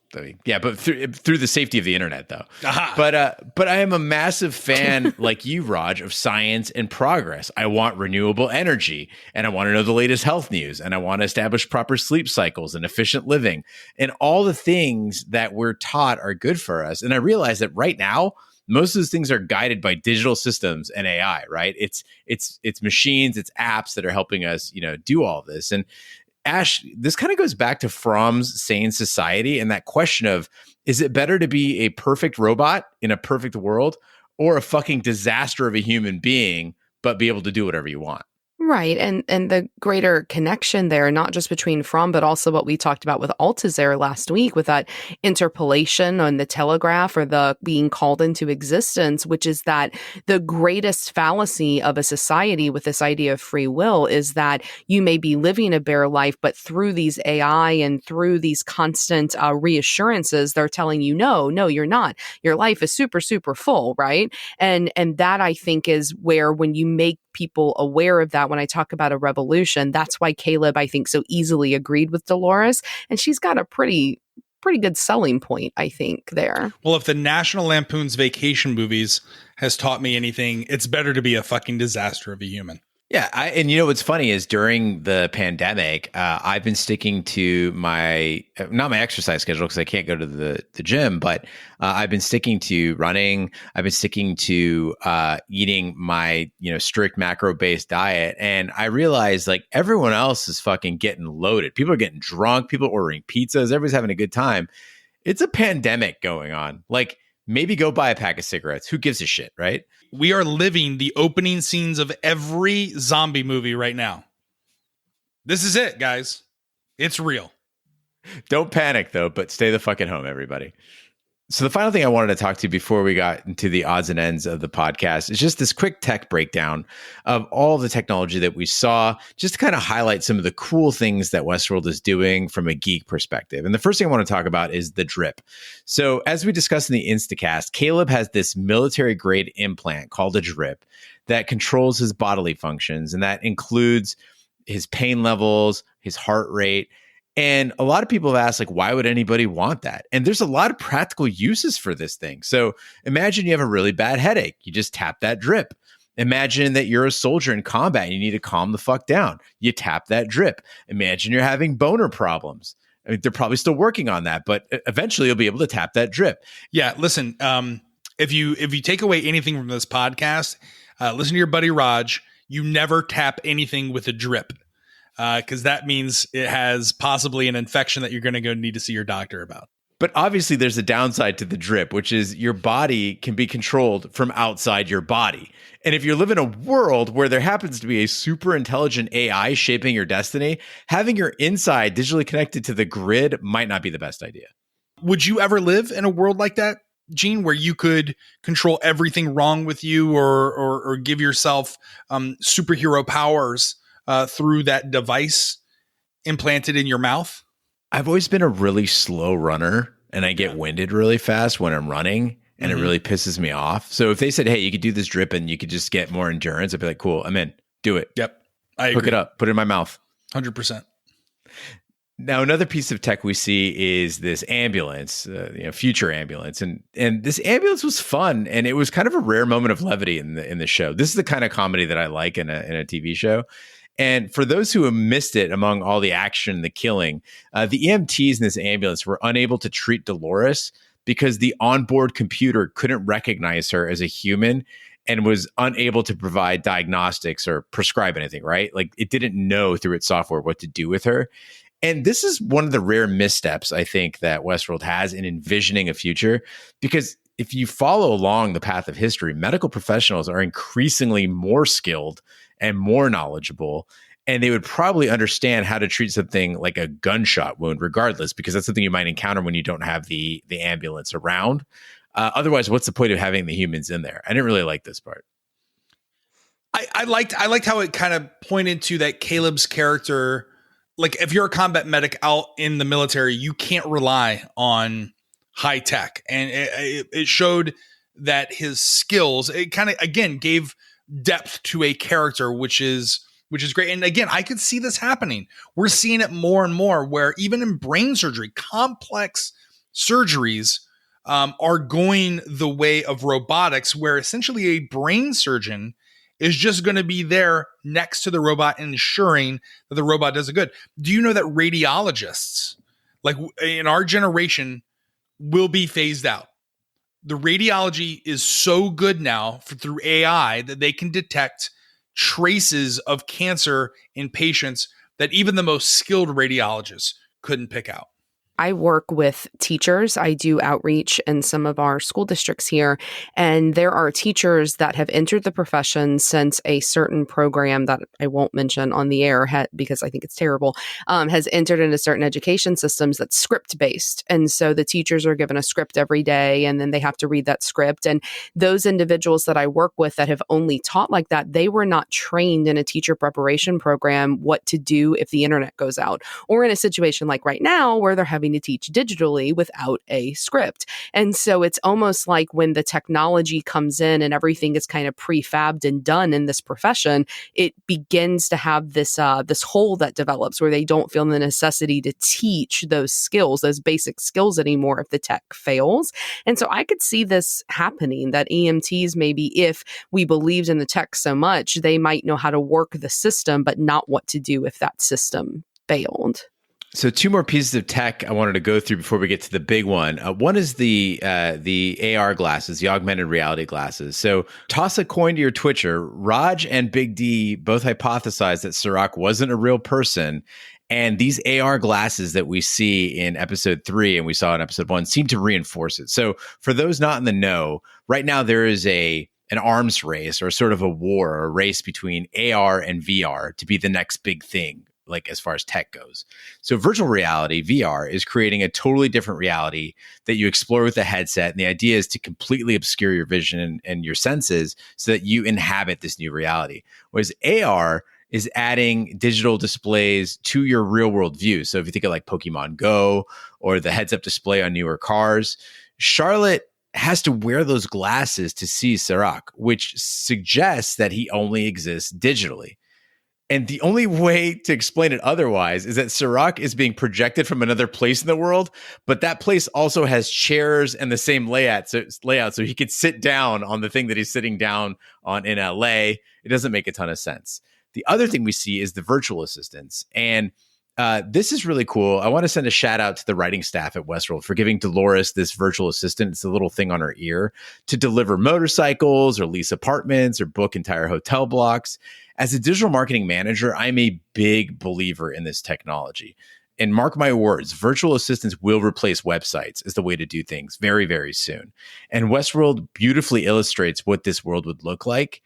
yeah, but through the safety of the internet, though. Aha. But I am a massive fan, like you, Raj, of science and progress. I want renewable energy, and I want to know the latest health news, and I want to establish proper sleep cycles and efficient living, and all the things that we're taught are good for us. And I realize that right now, most of those things are guided by digital systems and AI, right? It's machines, it's apps that are helping us, do all this. And Ash, this kind of goes back to Fromm's sane society and that question of, is it better to be a perfect robot in a perfect world or a fucking disaster of a human being, but be able to do whatever you want? Right. And the greater connection there, not just between Fromm, but also what we talked about with Althusser last week with that interpolation on the telegraph or the being called into existence, which is that the greatest fallacy of a society with this idea of free will is that you may be living a bare life, but through these AI and through these constant reassurances, they're telling you, no, you're not. Your life is super, super full, right? And that, I think, is where when you make people aware of that, when I talk about a revolution, that's why Caleb, I think, so easily agreed with Dolores. And she's got a pretty good selling point, I think, there. Well, if the National Lampoon's Vacation movies has taught me anything, it's better to be a fucking disaster of a human. Yeah. And what's funny is during the pandemic, I've been sticking to not my exercise schedule because I can't go to the gym, but I've been sticking to running. I've been sticking to eating my, strict macro-based diet. And I realized like everyone else is fucking getting loaded. People are getting drunk. People are ordering pizzas. Everybody's having a good time. It's a pandemic going on. Like, maybe go buy a pack of cigarettes. Who gives a shit, right? We are living the opening scenes of every zombie movie right now. This is it, guys. It's real. Don't panic, though, but stay the fuck at home, everybody. So the final thing I wanted to talk to you before we got into the odds and ends of the podcast is just this quick tech breakdown of all the technology that we saw, just to kind of highlight some of the cool things that Westworld is doing from a geek perspective. And the first thing I want to talk about is the drip. So as we discussed in the Instacast, Caleb has this military grade implant called a drip that controls his bodily functions. And that includes his pain levels, his heart rate. And a lot of people have asked, like, why would anybody want that? And there's a lot of practical uses for this thing. So imagine you have a really bad headache. You just tap that drip. Imagine that you're a soldier in combat and you need to calm the fuck down. You tap that drip. Imagine you're having boner problems. I mean, they're probably still working on that, but eventually you'll be able to tap that drip. Yeah, listen, if you take away anything from this podcast, listen to your buddy Raj. You never tap anything with a drip. Because that means it has possibly an infection that you're going to go need to see your doctor about. But obviously there's a downside to the drip, which is your body can be controlled from outside your body. And if you live in a world where there happens to be a super intelligent AI shaping your destiny, having your inside digitally connected to the grid might not be the best idea. Would you ever live in a world like that, Gene, where you could control everything wrong with you or give yourself superhero powers through that device implanted in your mouth? I've always been a really slow runner and I get winded really fast when I'm running and it really pisses me off. So if they said, hey, you could do this drip and you could just get more endurance, I'd be like, cool, I'm in. Do it. Yep. I agree. Hook it up. Put it in my mouth. 100%. Now, another piece of tech we see is this ambulance, future ambulance. And this ambulance was fun. And it was kind of a rare moment of levity in the show. This is the kind of comedy that I like in a TV show. And for those who have missed it among all the action and the killing, the EMTs in this ambulance were unable to treat Dolores because the onboard computer couldn't recognize her as a human and was unable to provide diagnostics or prescribe anything, right? Like it didn't know through its software what to do with her. And this is one of the rare missteps, I think, that Westworld has in envisioning a future, because if you follow along the path of history, medical professionals are increasingly more skilled and more knowledgeable, and they would probably understand how to treat something like a gunshot wound regardless, because that's something you might encounter when you don't have the ambulance around. Otherwise, what's the point of having the humans in there? I didn't really like this part. I liked how it kind of pointed to that Caleb's character. Like if you're a combat medic out in the military, you can't rely on high tech. And it showed that his skills, it kind of, again, gave depth to a character, which is great. And again, I could see this happening. We're seeing it more and more where even in brain surgery, complex surgeries are going the way of robotics, where essentially a brain surgeon is just going to be there next to the robot, ensuring that the robot does it good. Do you know that radiologists, like in our generation, will be phased out? The radiology is so good now through AI that they can detect traces of cancer in patients that even the most skilled radiologists couldn't pick out. I work with teachers. I do outreach in some of our school districts here, and there are teachers that have entered the profession since a certain program that I won't mention on the air because I think it's terrible, has entered into certain education systems that's script-based. And so the teachers are given a script every day, and then they have to read that script. And those individuals that I work with that have only taught like that, they were not trained in a teacher preparation program what to do if the internet goes out, or in a situation like right now where they're having to teach digitally without a script. And so it's almost like when the technology comes in and everything is kind of prefabbed and done in this profession, it begins to have this hole that develops where they don't feel the necessity to teach those skills, those basic skills anymore if the tech fails. And so I could see this happening, that EMTs, maybe if we believed in the tech so much, they might know how to work the system, but not what to do if that system failed. So two more pieces of tech I wanted to go through before we get to the big one. One is the AR glasses, the augmented reality glasses. So toss a coin to your Twitcher. Raj and Big D both hypothesized that Serac wasn't a real person. And these AR glasses that we see in episode 3 and we saw in episode 1 seem to reinforce it. So for those not in the know, right now there is an arms race or sort of a war or a race between AR and VR to be the next big thing like as far as tech goes. So virtual reality, VR, is creating a totally different reality that you explore with a headset. And the idea is to completely obscure your vision and your senses so that you inhabit this new reality. Whereas AR is adding digital displays to your real world view. So if you think of like Pokemon Go or the heads up display on newer cars, Charlotte has to wear those glasses to see Serac, which suggests that he only exists digitally. And the only way to explain it otherwise is that Serac is being projected from another place in the world, but that place also has chairs and the same layout, so he could sit down on the thing that he's sitting down on in LA. It doesn't make a ton of sense. The other thing we see is the virtual assistants. And this is really cool. I want to send a shout out to the writing staff at Westworld for giving Dolores this virtual assistant. It's a little thing on her ear to deliver motorcycles or lease apartments or book entire hotel blocks. As a digital marketing manager, I'm a big believer in this technology. And mark my words, virtual assistants will replace websites as the way to do things very, very soon. And Westworld beautifully illustrates what this world would look like.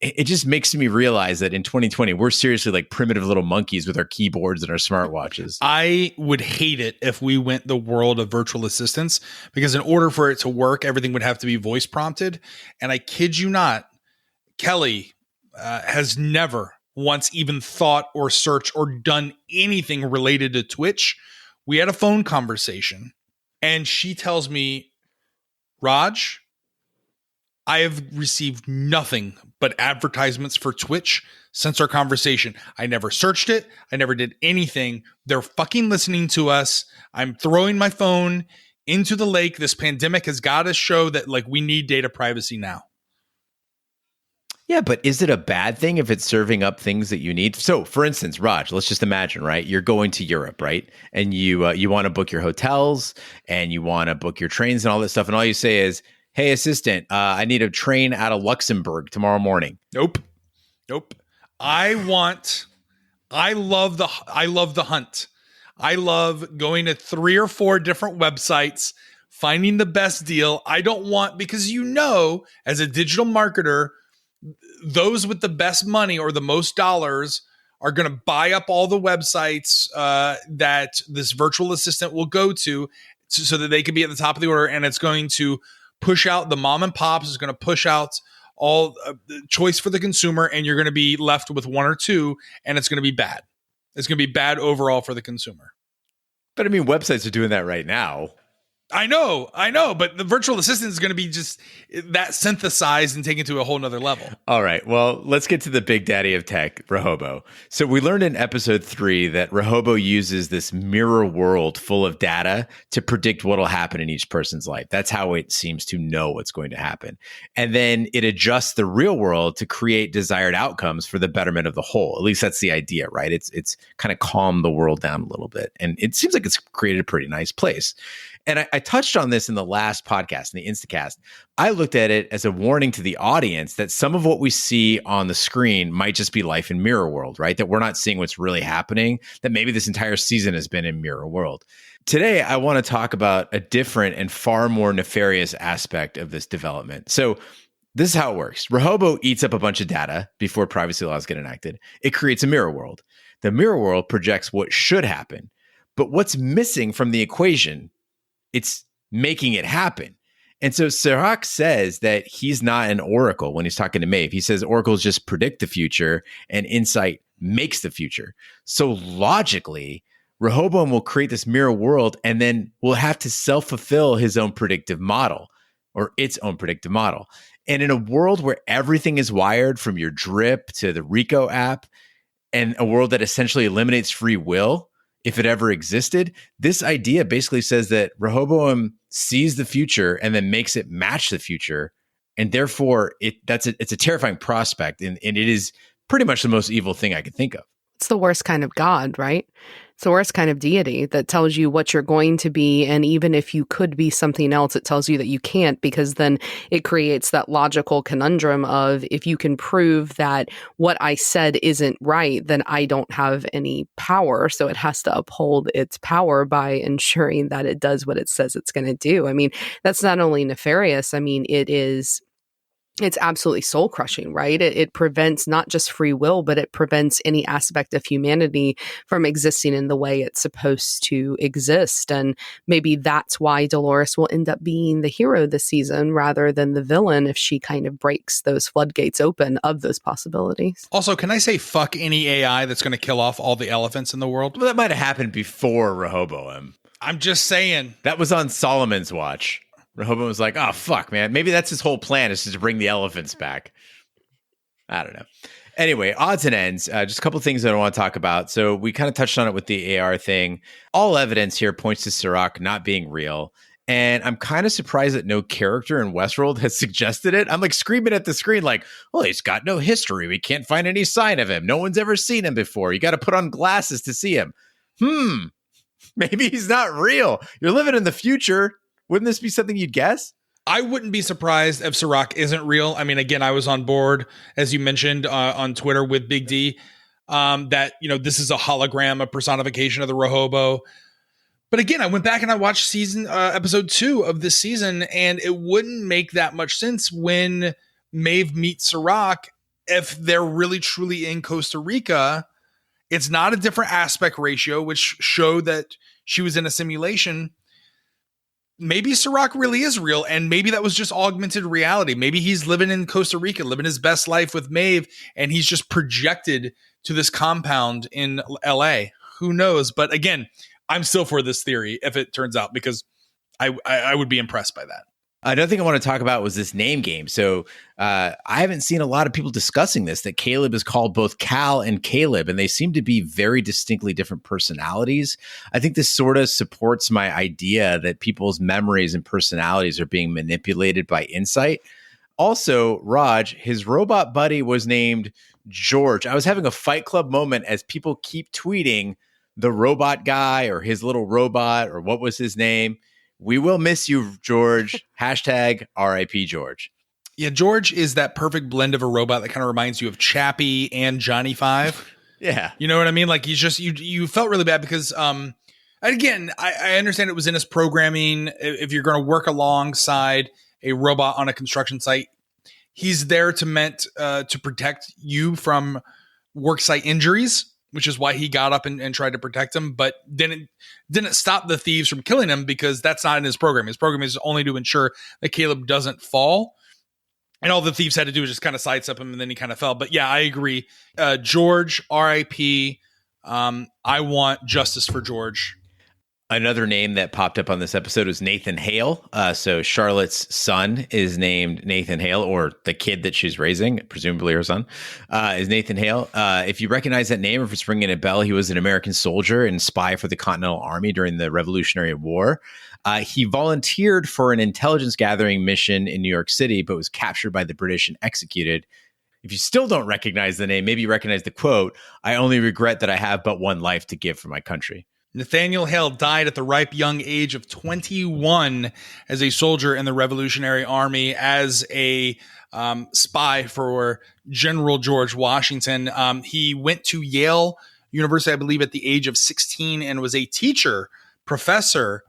It just makes me realize that in 2020, we're seriously like primitive little monkeys with our keyboards and our smartwatches. I would hate it if we went the world of virtual assistants, because in order for it to work, everything would have to be voice prompted. And I kid you not, Kelly has never once even thought or searched or done anything related to Twitch. We had a phone conversation and she tells me, Raj, I have received nothing but advertisements for Twitch since our conversation. I never searched it. I never did anything. They're fucking listening to us. I'm throwing my phone into the lake. This pandemic has got to show that like we need data privacy now. Yeah, but is it a bad thing if it's serving up things that you need? So, for instance, Raj, let's just imagine, right? You're going to Europe, right? And you want to book your hotels and you want to book your trains and all this stuff. And all you say is, hey, assistant, I need a train out of Luxembourg tomorrow morning. Nope. I love the hunt. I love going to 3 or 4 different websites, finding the best deal. I don't want, because as a digital marketer, those with the best money or the most dollars are going to buy up all the websites that this virtual assistant will go to so that they can be at the top of the order. And it's going to push out the mom and pops, is going to push out all the choice for the consumer. And you're going to be left with 1 or 2, and it's going to be bad. It's going to be bad overall for the consumer. But I mean, websites are doing that right now. I know, but the virtual assistant is going to be just that synthesized and taken to a whole nother level. All right, well, let's get to the big daddy of tech, Rehoboam. So we learned in episode 3 that Rehoboam uses this mirror world full of data to predict what will happen in each person's life. That's how it seems to know what's going to happen. And then it adjusts the real world to create desired outcomes for the betterment of the whole. At least that's the idea, right? It's kind of calmed the world down a little bit. And it seems like it's created a pretty nice place. And I touched on this in the last podcast, in the Instacast. I looked at it as a warning to the audience that some of what we see on the screen might just be life in mirror world, right? That we're not seeing what's really happening, that maybe this entire season has been in mirror world. Today, I want to talk about a different and far more nefarious aspect of this development. So this is how it works. Rehoboam eats up a bunch of data before privacy laws get enacted. It creates a mirror world. The mirror world projects what should happen, but what's missing from the equation, it's making it happen. And so Serac says that he's not an oracle when he's talking to Maeve. He says oracles just predict the future and insight makes the future. So logically, Rehoboam will create this mirror world and then will have to self-fulfill his own predictive model or its own predictive model. And in a world where everything is wired from your drip to the Rico app, and a world that essentially eliminates free will, if it ever existed, this idea basically says that Rehoboam sees the future and then makes it match the future. And therefore, it's a terrifying prospect. And it is pretty much the most evil thing I could think of. It's the worst kind of God, right? It's the worst kind of deity that tells you what you're going to be. And even if you could be something else, it tells you that you can't, because then it creates that logical conundrum of, if you can prove that what I said isn't right, then I don't have any power. So it has to uphold its power by ensuring that it does what it says it's going to do. I mean, that's not only nefarious. I mean, It's absolutely soul crushing, right? It prevents not just free will, but it prevents any aspect of humanity from existing in the way it's supposed to exist. And maybe that's why Dolores will end up being the hero this season rather than the villain if she kind of breaks those floodgates open of those possibilities. Also, can I say fuck any AI that's going to kill off all the elephants in the world? Well, that might have happened before Rehoboam. I'm just saying. That was on Solomon's watch. Rehoboam was like, oh, fuck, man. Maybe that's his whole plan, is to bring the elephants back. I don't know. Anyway, odds and ends. Just a couple of things that I want to talk about. So we kind of touched on it with the AR thing. All evidence here points to Serac not being real. And I'm kind of surprised that no character in Westworld has suggested it. I'm like screaming at the screen like, well, he's got no history. We can't find any sign of him. No one's ever seen him before. You got to put on glasses to see him. Maybe he's not real. You're living in the future. Wouldn't this be something you'd guess? I wouldn't be surprised if Serac isn't real. I mean, again, I was on board, as you mentioned, on Twitter with Big D, that, this is a hologram, a personification of the Rehobo. But again, I went back and I watched episode 2 of this season, and it wouldn't make that much sense when Maeve meets Serac if they're really truly in Costa Rica. It's not a different aspect ratio, which showed that she was in a simulation. Maybe Serac really is real, and maybe that was just augmented reality. Maybe he's living in Costa Rica, living his best life with Maeve, and he's just projected to this compound in LA. Who knows? But again, I'm still for this theory if it turns out, because I would be impressed by that. Another thing I want to talk about was this name game. So I haven't seen a lot of people discussing this, that Caleb is called both Cal and Caleb, and they seem to be very distinctly different personalities. I think this sort of supports my idea that people's memories and personalities are being manipulated by insight. Also, Raj, his robot buddy was named George. I was having a Fight Club moment as people keep tweeting the robot guy or his little robot or what was his name. We will miss you, George. Hashtag RIP George. Yeah, George is that perfect blend of a robot that kind of reminds you of Chappie and Johnny Five. Yeah. You know what I mean? Like, he's just, you felt really bad because, again, I understand it was in his programming. If you're going to work alongside a robot on a construction site, he's there to protect you from worksite injuries, which is why he got up and tried to protect him, but didn't stop the thieves from killing him, because that's not in his program. His program is only to ensure that Caleb doesn't fall. And all the thieves had to do was just kind of sidestep him, and then he kind of fell. But yeah, I agree. George, RIP. I want justice for George. Another name that popped up on this episode was Nathan Hale. So Charlotte's son is named Nathan Hale, or the kid that she's raising, presumably her son, is Nathan Hale. If you recognize that name, or if it's ringing a bell, he was an American soldier and spy for the Continental Army during the Revolutionary War. He volunteered for an intelligence gathering mission in New York City, but was captured by the British and executed. If you still don't recognize the name, maybe you recognize the quote, "I only regret that I have but one life to give for my country." Nathaniel Hale died at the ripe young age of 21 as a soldier in the Revolutionary Army as a spy for General George Washington. He went to Yale University, I believe, at the age of 16 and was a professor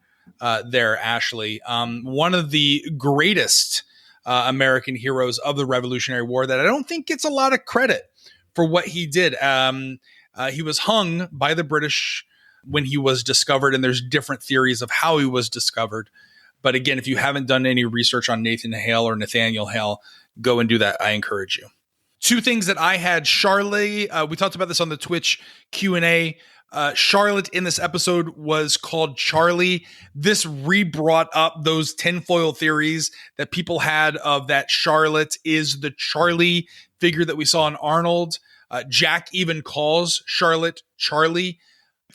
there, Ashley. One of the greatest American heroes of the Revolutionary War that I don't think gets a lot of credit for what he did. He was hung by the British when he was discovered, and there's different theories of how he was discovered. But again, if you haven't done any research on Nathan Hale or Nathaniel Hale, go and do that. I encourage you. Two things that I had. Charlotte, we talked about this on the Twitch Q&A. Charlotte in this episode was called Charlie. This re-brought up those tinfoil theories that people had of that Charlotte is the Charlie figure that we saw in Arnold. Jack even calls Charlotte Charlie.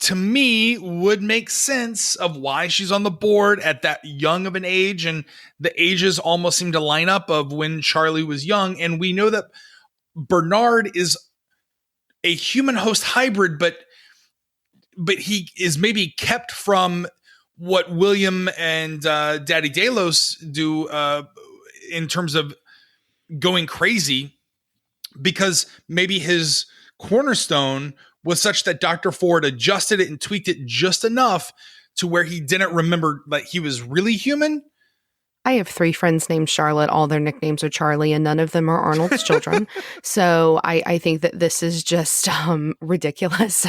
To me, would make sense of why she's on the board at that young of an age, and the ages almost seem to line up of when Charlie was young. And we know that Bernard is a human host hybrid, but he is maybe kept from what William and Daddy Delos do in terms of going crazy, because maybe his cornerstone was such that Dr. Ford adjusted it and tweaked it just enough to where he didn't remember that he was really human. I have 3 friends named Charlotte. All their nicknames are Charlie, and none of them are Arnold's children. So I think that this is just ridiculous.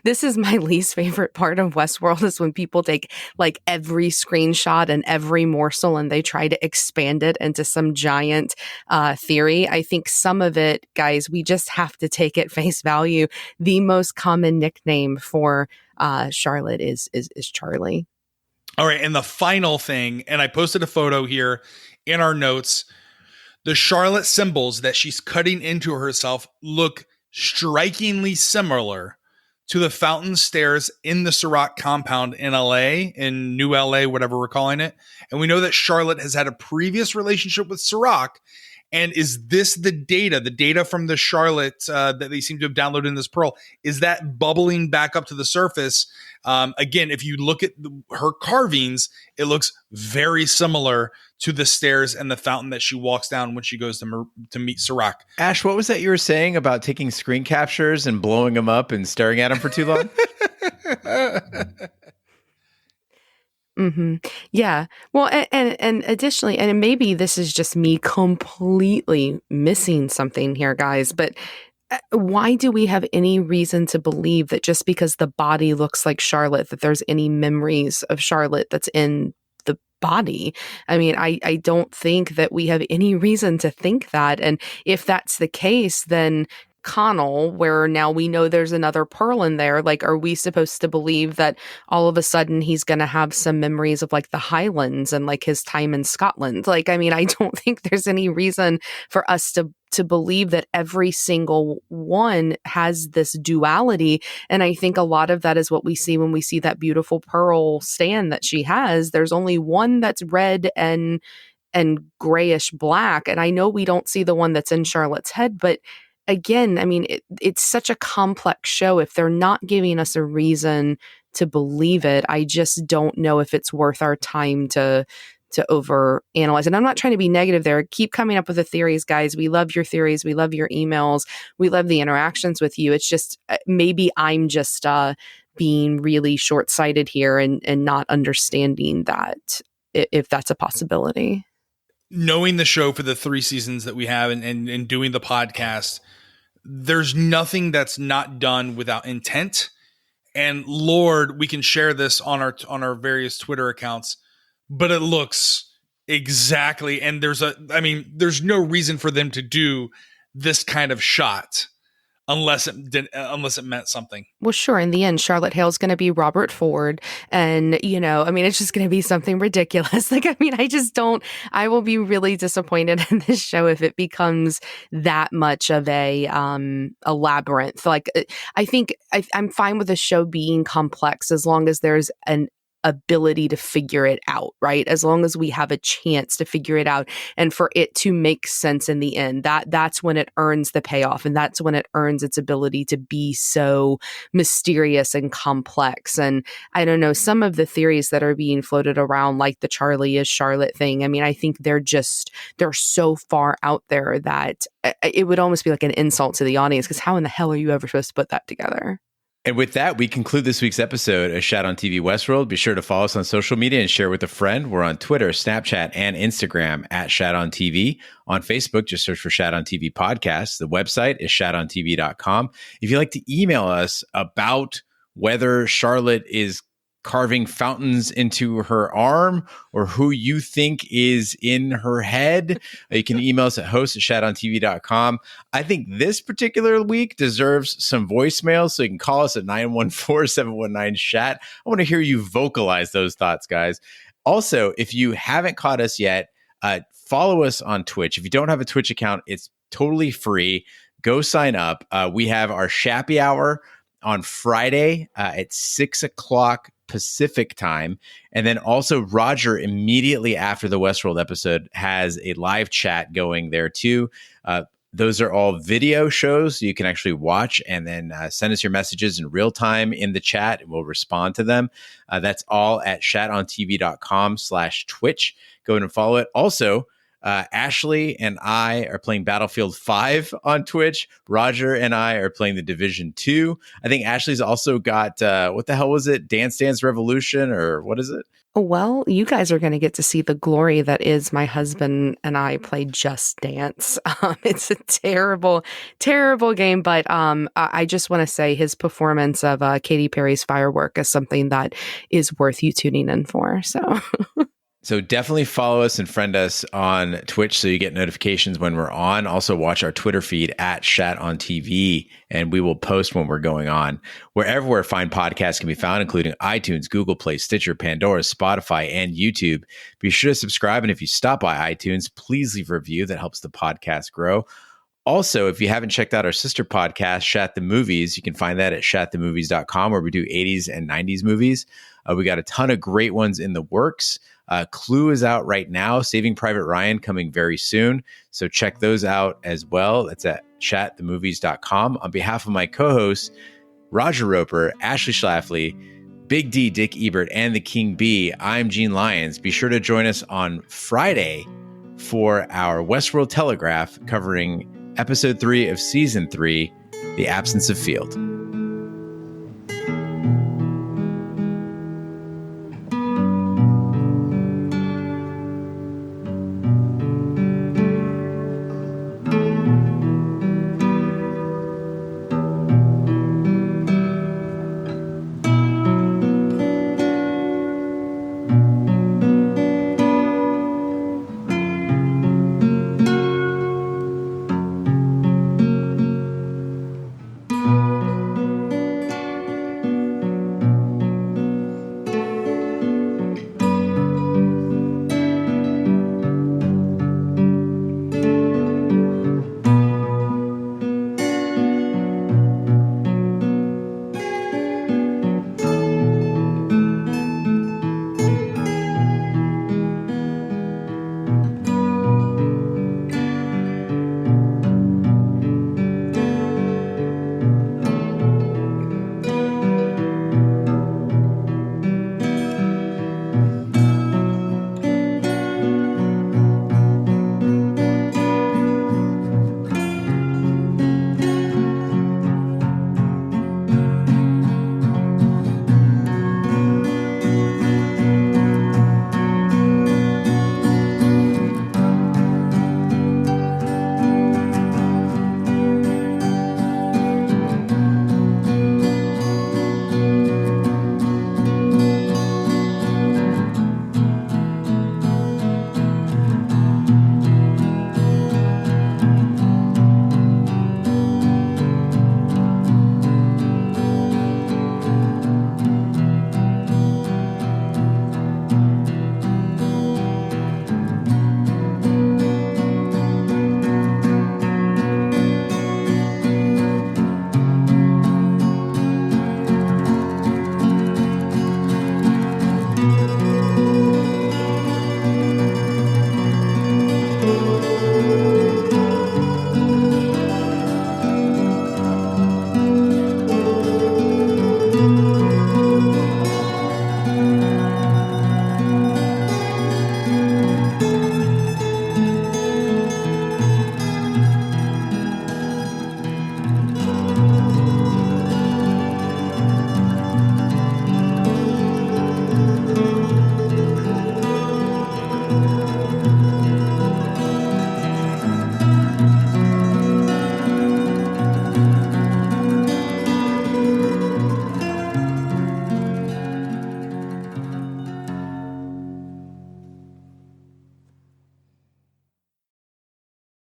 This is my least favorite part of Westworld, is when people take like every screenshot and every morsel and they try to expand it into some giant theory. I think some of it, guys, we just have to take at face value. The most common nickname for Charlotte is Charlie. All right. And the final thing, and I posted a photo here in our notes, the Charlotte symbols that she's cutting into herself look strikingly similar to the fountain stairs in the Serac compound in LA, in New LA, whatever we're calling it. And we know that Charlotte has had a previous relationship with Serac. And is this the data from the Charlotte that they seem to have downloaded in this Pearl? Is that bubbling back up to the surface? Again, if you look at her carvings, it looks very similar to the stairs and the fountain that she walks down when she goes to meet Serac. Ash, what was that you were saying about taking screen captures and blowing them up and staring at them for too long? Mm-hmm. Yeah. Well, and additionally, and maybe this is just me completely missing something here, guys, but why do we have any reason to believe that just because the body looks like Charlotte, that there's any memories of Charlotte that's in the body? I mean, I don't think that we have any reason to think that. And if that's the case, then Connell, where now we know there's another Pearl in there, like, are we supposed to believe that all of a sudden he's going to have some memories of like the Highlands and like his time in Scotland? Like, I mean, I don't think there's any reason for us to believe that every single one has this duality. And I think a lot of that is what we see when we see that beautiful Pearl stand that she has. There's only one that's red and grayish black. And I know we don't see the one that's in Charlotte's head, but again, I mean, it's such a complex show. If they're not giving us a reason to believe it, I just don't know if it's worth our time to overanalyze. And I'm not trying to be negative there. Keep coming up with the theories, guys. We love your theories. We love your emails. We love the interactions with you. It's just maybe I'm just being really short-sighted here and not understanding that, if that's a possibility. Knowing the show for the 3 seasons that we have and doing the podcast, there's nothing that's not done without intent. And Lord, we can share this on our various Twitter accounts, but it looks exactly, and there's no reason for them to do this kind of shot unless it meant something. Well, sure. In the end, Charlotte Hale's going to be Robert Ford. And, it's just going to be something ridiculous. Like, I mean, I will be really disappointed in this show if it becomes that much of a labyrinth. Like, I think I'm fine with a show being complex as long as there's an ability to figure it out, right? As long as we have a chance to figure it out and for it to make sense in the end, that's when it earns the payoff, and that's when it earns its ability to be so mysterious and complex. And I don't know, some of the theories that are being floated around, like the Charlie is Charlotte thing, I mean, I think they're so far out there that it would almost be like an insult to the audience, because how in the hell are you ever supposed to put that together? And with that, we conclude this week's episode of Shat on TV Westworld. Be sure to follow us on social media and share with a friend. We're on Twitter, Snapchat, and Instagram at Shat on TV. On Facebook, just search for Shat on TV Podcast. The website is shatontv.com. If you'd like to email us about whether Charlotte is carving fountains into her arm or who you think is in her head, you can email us at host@shatontv.com. I think this particular week deserves some voicemails, so you can call us at 914-719-SHAT. I want to hear you vocalize those thoughts, guys. Also, if you haven't caught us yet, follow us on Twitch. If you don't have a Twitch account, it's totally free. Go sign up. We have our Shappy Hour on Friday at 6 o'clock Pacific time. And then also Roger, immediately after the Westworld episode, has a live chat going there too. Those are all video shows, so you can actually watch and then send us your messages in real time in the chat, and we'll respond to them. That's all at shatontv.com/Twitch. Go ahead and follow it. Also, Ashley and I are playing Battlefield 5 on Twitch. Roger and I are playing The Division 2. I think Ashley's also got, what the hell was it? Dance Dance Revolution, or what is it? Well, you guys are going to get to see the glory that is my husband and I play Just Dance. It's a terrible, terrible game, but I just want to say his performance of Katy Perry's Firework is something that is worth you tuning in for. So definitely follow us and friend us on Twitch so you get notifications when we're on. Also watch our Twitter feed at Shat on TV, and we will post when we're going on. Wherever fine podcasts can be found, including iTunes, Google Play, Stitcher, Pandora, Spotify, and YouTube. Be sure to subscribe, and if you stop by iTunes, please leave a review. That helps the podcast grow. Also, if you haven't checked out our sister podcast, Shat the Movies, you can find that at shatthemovies.com, where we do 80s and 90s movies. We got a ton of great ones in the works. Clue is out right now. Saving Private Ryan coming very soon. So check those out as well. It's at shatthemovies.com. On behalf of my co-hosts, Roger Roeper, Ashley Schlafly, Big D, Dick Ebert, and the King Bee, I'm Gene Lyons. Be sure to join us on Friday for our Westworld Telegraph covering episode 3 of season 3, The Absence of Field.